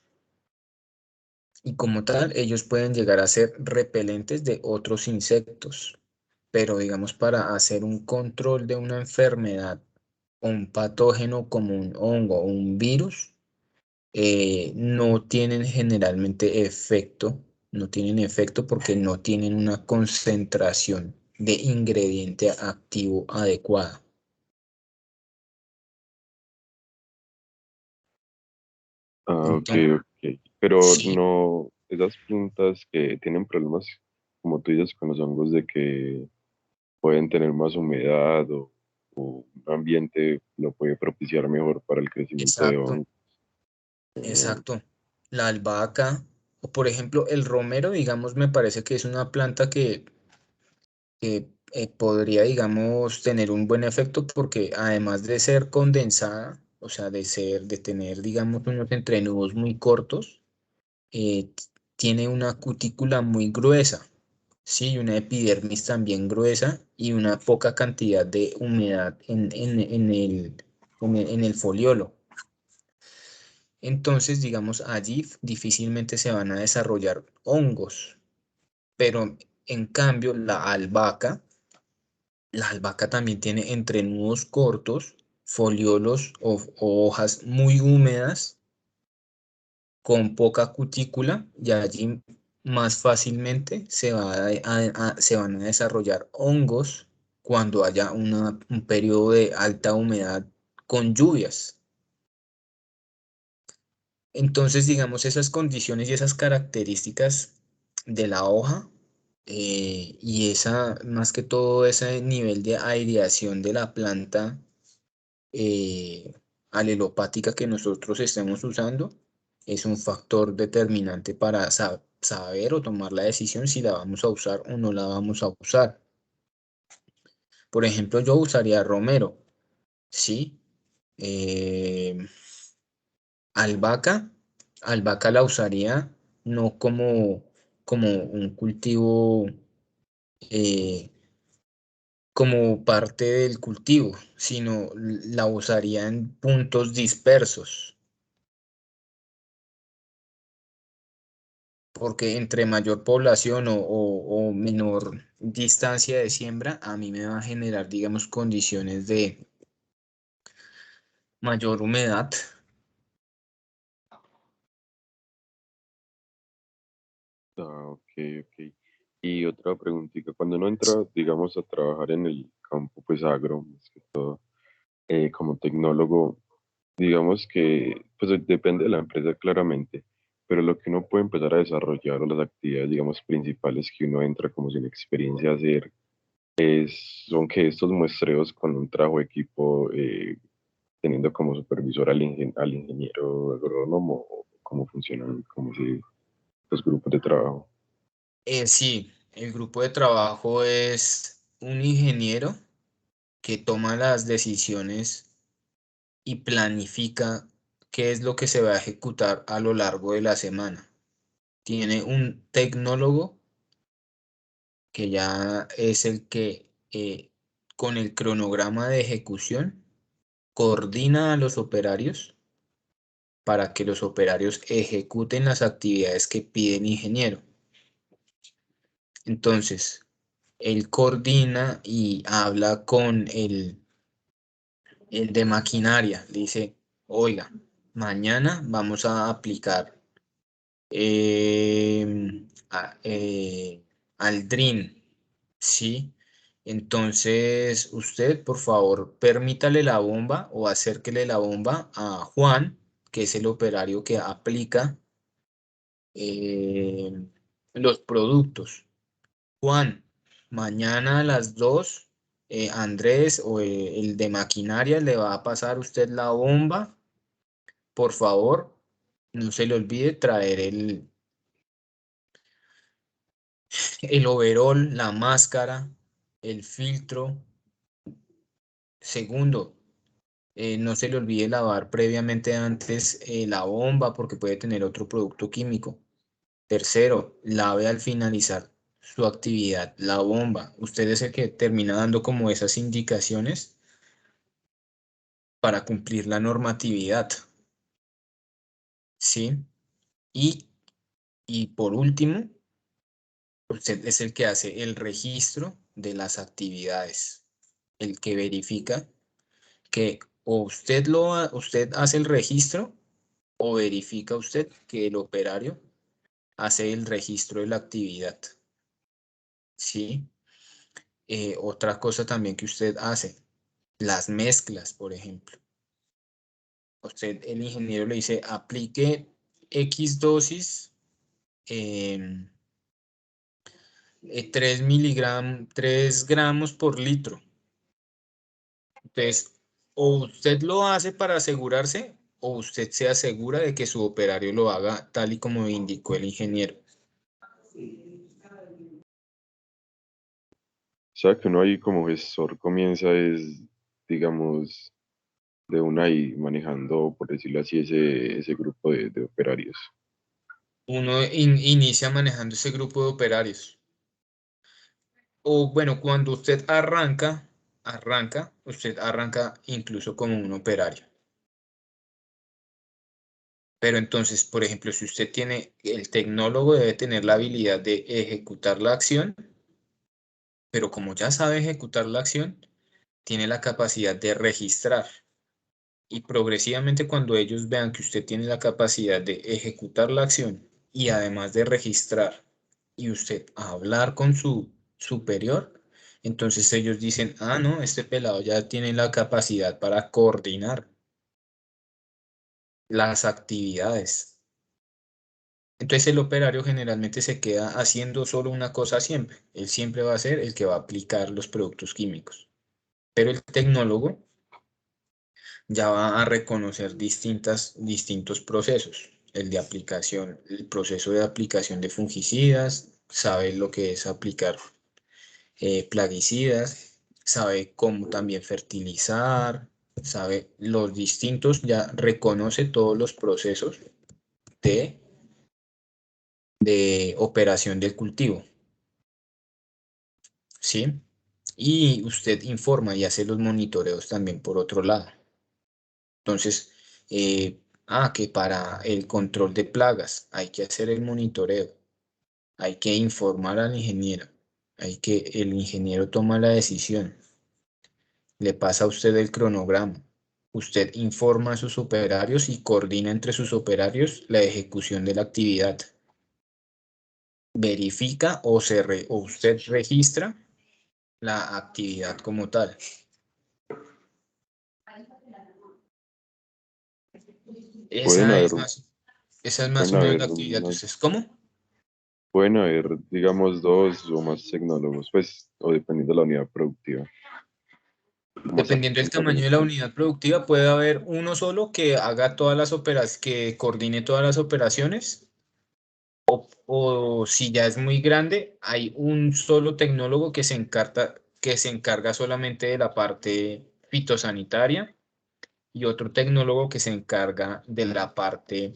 Y como tal, ellos pueden llegar a ser repelentes de otros insectos. Pero digamos, para hacer un control de una enfermedad o un patógeno como un hongo o un virus, no tienen generalmente efecto, no tienen efecto porque no tienen una concentración de ingrediente activo adecuada. Ok, Entonces, ok. Pero sí, no, esas plantas que tienen problemas, como tú dices, con los hongos de que pueden tener más humedad o un ambiente lo puede propiciar mejor para el crecimiento de exacto, hongos. exacto. La albahaca, o por ejemplo, el romero, digamos, me parece que es una planta que podría, digamos, tener un buen efecto porque además de ser condensada, o sea, de tener, digamos, unos entrenudos muy cortos, tiene una cutícula muy gruesa, sí, y una epidermis también gruesa y una poca cantidad de humedad en el foliolo. Entonces, digamos, allí difícilmente se van a desarrollar hongos, pero en cambio la albahaca también tiene entrenudos cortos, foliolos o hojas muy húmedas con poca cutícula y allí más fácilmente se van a desarrollar hongos cuando haya un periodo de alta humedad con lluvias. Entonces, digamos, esas condiciones y esas características de la hoja y más que todo, ese nivel de aireación de la planta eh, alelopática que nosotros estemos usando es un factor determinante para saber o tomar la decisión si la vamos a usar o no la vamos a usar. Por ejemplo, yo usaría romero, ¿sí? Eh, albahaca, albahaca la usaría no como un cultivo como parte del cultivo, sino la usaría en puntos dispersos. Porque entre mayor población o menor distancia de siembra, a mí me va a generar, digamos, condiciones de mayor humedad. Ok, ok. Y otra preguntita, cuando uno entra, digamos, a trabajar en el campo, pues agro, más que todo, como tecnólogo, digamos que, pues depende de la empresa claramente, pero lo que uno puede empezar a desarrollar o las actividades, digamos, principales que uno entra como sin experiencia a hacer, son que estos muestreos con un trabajo de equipo, teniendo como supervisor al ingeniero agrónomo, o cómo funcionan como si los grupos de trabajo. Sí, el grupo de trabajo es un ingeniero que toma las decisiones y planifica qué es lo que se va a ejecutar a lo largo de la semana. Tiene un tecnólogo que ya es el que con el cronograma de ejecución coordina a los operarios para que los operarios ejecuten las actividades que pide el ingeniero. Entonces, él coordina y habla con el de maquinaria. Le dice, oiga, mañana vamos a aplicar al DRIN, ¿sí? Entonces, usted, por favor, permítale la bomba o acérquele la bomba a Juan, que es el operario que aplica eh, los productos. Juan, mañana a las 2, Andrés o el de maquinaria le va a pasar usted la bomba. Por favor, no se le olvide traer el overol, la máscara, el filtro. Segundo, no se le olvide lavar previamente antes la bomba porque puede tener otro producto químico. Tercero, lave al finalizar su actividad la bomba. Usted es el que termina dando como esas indicaciones para cumplir la normatividad. ¿Sí? Y por último, usted es el que hace el registro de las actividades, el que verifica que o usted hace el registro o verifica usted que el operario hace el registro de la actividad. ¿Sí? Otra cosa también que usted hace, las mezclas, por ejemplo. Usted, el ingeniero le dice, aplique X dosis, 3 gramos por litro. Entonces, o usted lo hace para asegurarse o usted se asegura de que su operario lo haga tal y como indicó el ingeniero. O sea, que uno ahí como gestor comienza es, digamos, de una ahí manejando, por decirlo así, ese grupo de operarios. Uno inicia manejando ese grupo de operarios. O bueno, cuando usted usted arranca incluso como un operario. Pero entonces, por ejemplo, si usted tiene, el tecnólogo debe tener la habilidad de ejecutar la acción, pero como ya sabe ejecutar la acción, tiene la capacidad de registrar. Y progresivamente cuando ellos vean que usted tiene la capacidad de ejecutar la acción y además de registrar y usted hablar con su superior, entonces ellos dicen, ah, no, este pelado ya tiene la capacidad para coordinar las actividades. Entonces el operario generalmente se queda haciendo solo una cosa siempre. Él siempre va a ser el que va a aplicar los productos químicos. Pero el tecnólogo ya va a reconocer distintos procesos. El de aplicación, el proceso de aplicación de fungicidas, sabe lo que es aplicar plaguicidas, sabe cómo también fertilizar, sabe los distintos, ya reconoce todos los procesos de operación del cultivo. ¿Sí? Y usted informa y hace los monitoreos también por otro lado. Entonces, que para el control de plagas hay que hacer el monitoreo, hay que informar al ingeniero, el ingeniero toma la decisión, le pasa a usted el cronograma, usted informa a sus operarios y coordina entre sus operarios la ejecución de la actividad. Verifica o usted registra la actividad como tal. Pueden haber, Esa es más o pueden menos haber la actividad de unas- ustedes. ¿Cómo? pueden haber, digamos, 2 o más tecnólogos, pues, o dependiendo de la unidad productiva. ¿Cómo se Dependiendo del controla tamaño de la unidad productiva, puede haber uno solo que haga todas las operaciones, que coordine todas las operaciones, o si ya es muy grande, hay un solo tecnólogo que se encarga solamente de la parte fitosanitaria y otro tecnólogo que se encarga de la parte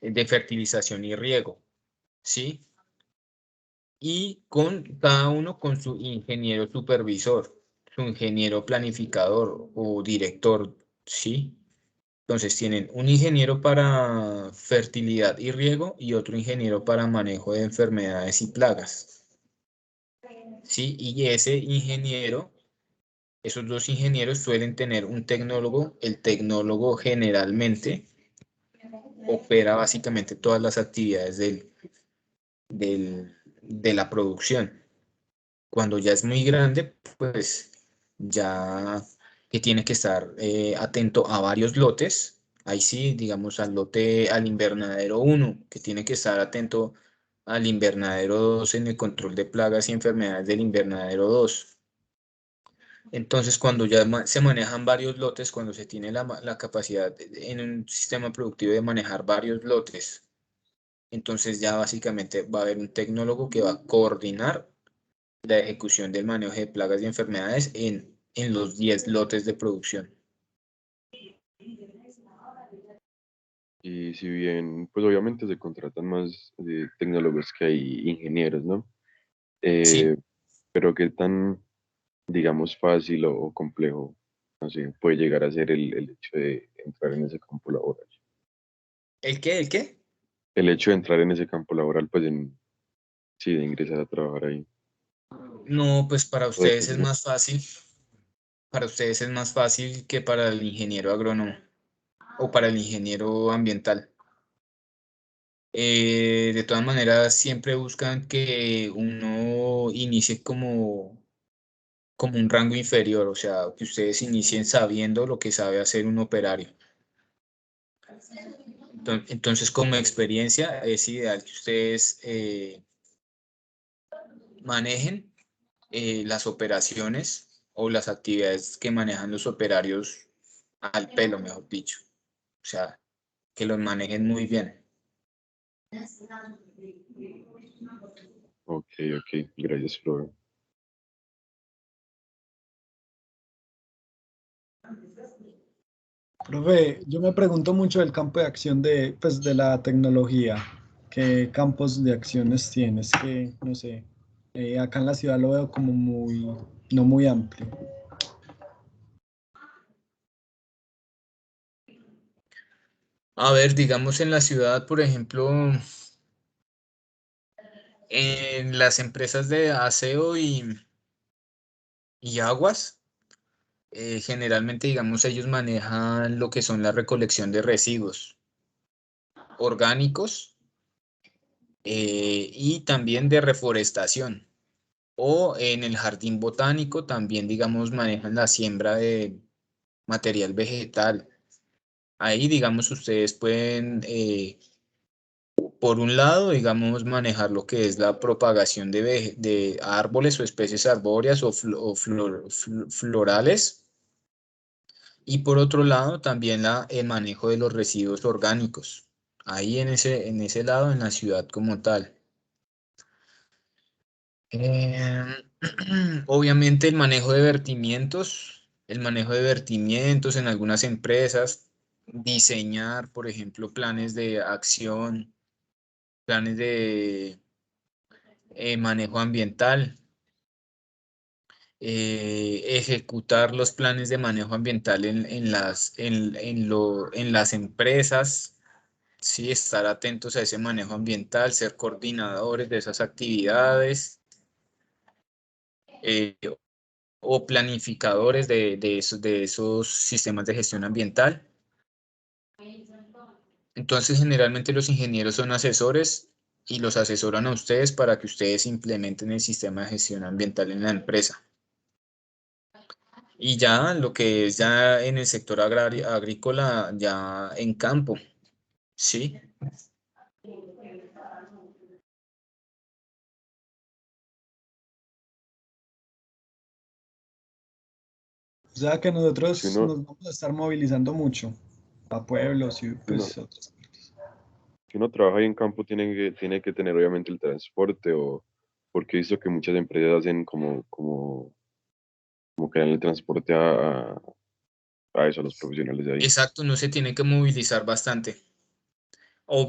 de fertilización y riego, ¿sí? Y cada uno con su ingeniero supervisor, su ingeniero planificador o director, ¿sí? Entonces tienen un ingeniero para fertilidad y riego y otro ingeniero para manejo de enfermedades y plagas, ¿sí? Y esos dos ingenieros suelen tener un tecnólogo. El tecnólogo generalmente opera básicamente todas las actividades de la producción. Cuando ya es muy grande, pues ya que tiene que estar atento a varios lotes. Ahí sí, digamos al invernadero 1, que tiene que estar atento al invernadero 2 en el control de plagas y enfermedades del invernadero 2. Entonces, cuando ya se manejan varios lotes, cuando se tiene la capacidad en un sistema productivo de manejar varios lotes, entonces ya básicamente va a haber un tecnólogo que va a coordinar la ejecución del manejo de plagas y enfermedades en los 10 lotes de producción. Y si bien, pues obviamente se contratan más tecnólogos que hay ingenieros, ¿no? Sí. Pero qué tan, digamos, fácil o complejo, no sé, puede llegar a ser el hecho de entrar en ese campo laboral. ¿El qué? ¿El qué? El hecho de entrar en ese campo laboral, pues sí, de ingresar a trabajar ahí. No, pues para O ustedes es depende. más fácil. Para ustedes es más fácil que para el ingeniero agrónomo o para el ingeniero ambiental. De todas maneras, siempre buscan que uno inicie como un rango inferior, o sea, que ustedes inicien sabiendo lo que sabe hacer un operario. Entonces, como experiencia, es ideal que ustedes manejen las operaciones o las actividades que manejan los operarios al pelo, mejor dicho. O sea, que los manejen muy bien. Ok, gracias, Flor. Profe, yo me pregunto mucho del campo de acción pues, de la tecnología. ¿Qué campos de acciones tienes? Que, no sé, acá en la ciudad lo veo como no muy amplio. A ver, digamos en la ciudad, por ejemplo, en las empresas de aseo y aguas, generalmente, digamos, ellos manejan lo que son la recolección de residuos orgánicos y también de reforestación. O en el jardín botánico también, digamos, manejan la siembra de material vegetal. Ahí, digamos, ustedes pueden, por un lado, digamos, manejar lo que es la propagación de árboles o especies arbóreas o florales. Y por otro lado, también el manejo de los residuos orgánicos. Ahí en ese lado, en la ciudad como tal. Eh, obviamente el manejo de vertimientos en algunas empresas, diseñar, por ejemplo, planes de acción, planes de manejo ambiental. ejecutar los planes de manejo ambiental en las empresas, ¿sí? Estar atentos a ese manejo ambiental, ser coordinadores de esas actividades, o planificadores de esos sistemas de gestión ambiental. Entonces, generalmente los ingenieros son asesores y los asesoran a ustedes para que ustedes implementen el sistema de gestión ambiental en la empresa. Y ya lo que es ya en el sector agrícola, ya en campo, ¿sí? O sea que nosotros Si uno, nos vamos a estar movilizando mucho a pueblos y si uno, pues otras. si uno trabaja ahí en campo, tiene que tener obviamente el transporte, o porque he visto que muchas empresas hacen como que dan el transporte a eso, a los profesionales de ahí. Exacto, no se tiene que movilizar bastante o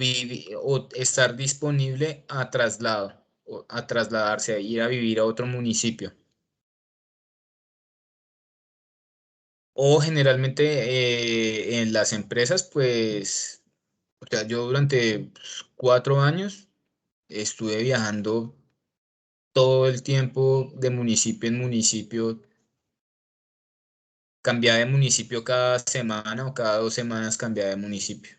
estar disponible a traslado, o a trasladarse, a ir a vivir a otro municipio. O generalmente en las empresas, pues, o sea, yo durante 4 años estuve viajando todo el tiempo de municipio en municipio, cambiaba de municipio cada semana o cada 2 semanas cambiaba de municipio.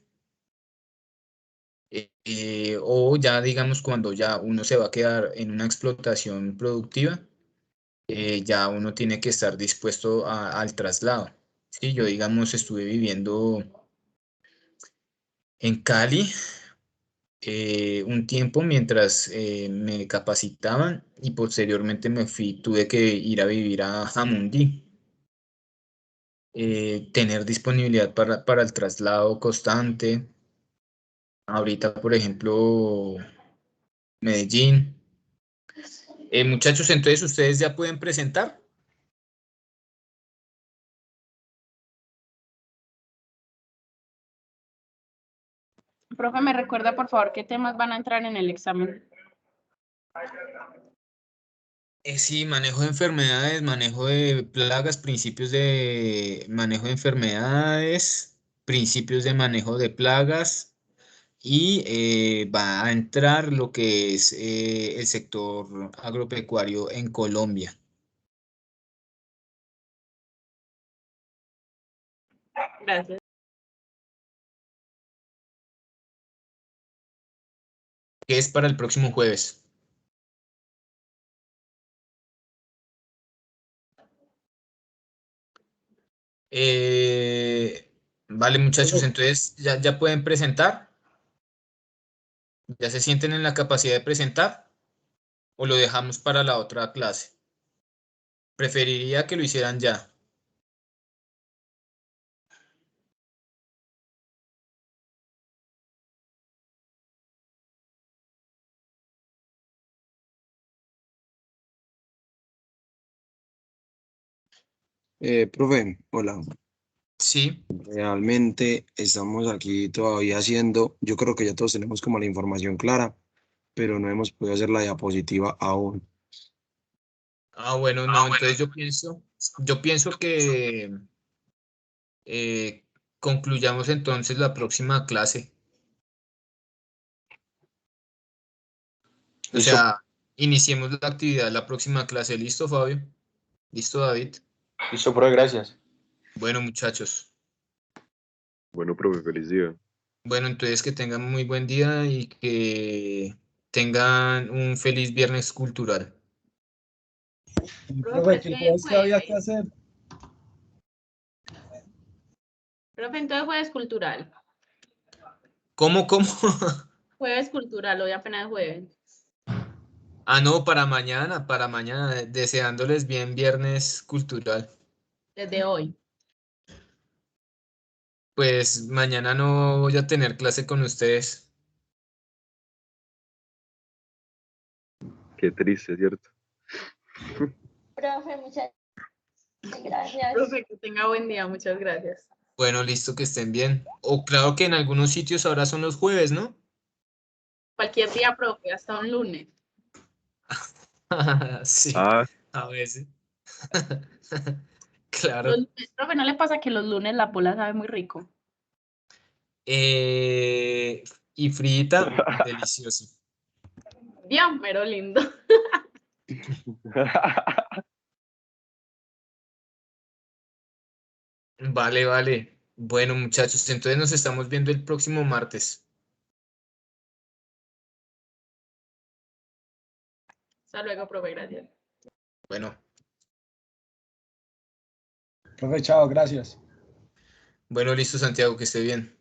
O ya digamos cuando ya uno se va a quedar en una explotación productiva, ya uno tiene que estar dispuesto al traslado. Sí, yo digamos estuve viviendo en Cali un tiempo mientras me capacitaban y posteriormente tuve que ir a vivir a Jamundí. Tener disponibilidad para el traslado constante. Ahorita, por ejemplo, Medellín. Muchachos, entonces ustedes ya pueden presentar. Profe, ¿me recuerda por favor qué temas van a entrar en el examen? Sí, manejo de enfermedades, manejo de plagas, principios de manejo de enfermedades, principios de manejo de plagas y va a entrar lo que es el sector agropecuario en Colombia. Gracias. Que es para el próximo jueves. Vale, muchachos, entonces ya pueden presentar. ¿Ya se sienten en la capacidad de presentar? ¿O lo dejamos para la otra clase? Preferiría que lo hicieran ya. Profe, hola. Sí. Realmente estamos aquí todavía haciendo, yo creo que ya todos tenemos como la información clara, pero no hemos podido hacer la diapositiva aún. Bueno, no, entonces yo pienso que concluyamos entonces la próxima clase. O Listo. sea, iniciemos la actividad de la próxima clase. ¿Listo, Fabio? ¿Listo, David? Listo, profe, gracias. Bueno, muchachos. Bueno, profe, feliz día. Bueno, entonces que tengan muy buen día y que tengan un feliz viernes cultural. Profe, ¿qué crees que había que hacer? Profe, entonces jueves cultural. ¿Cómo? Jueves cultural, hoy apenas es jueves. No, para mañana, deseándoles bien viernes cultural. Desde hoy. Pues mañana no voy a tener clase con ustedes. Qué triste, ¿cierto? Profe, muchas gracias. Profe, que tenga buen día, muchas gracias. Bueno, listo, que estén bien. O claro que en algunos sitios ahora son los jueves, ¿no? Cualquier día, profe, hasta un lunes. Sí, Ah, a veces. Claro. Profe, ¿no le pasa que los lunes la pola sabe muy rico? Y frita, delicioso. Bien, pero lindo. Vale, vale. Bueno, muchachos, entonces nos estamos viendo el próximo martes. Hasta luego, profe, gracias. Bueno, Profe, chao, gracias. bueno, listo, Santiago, que esté bien.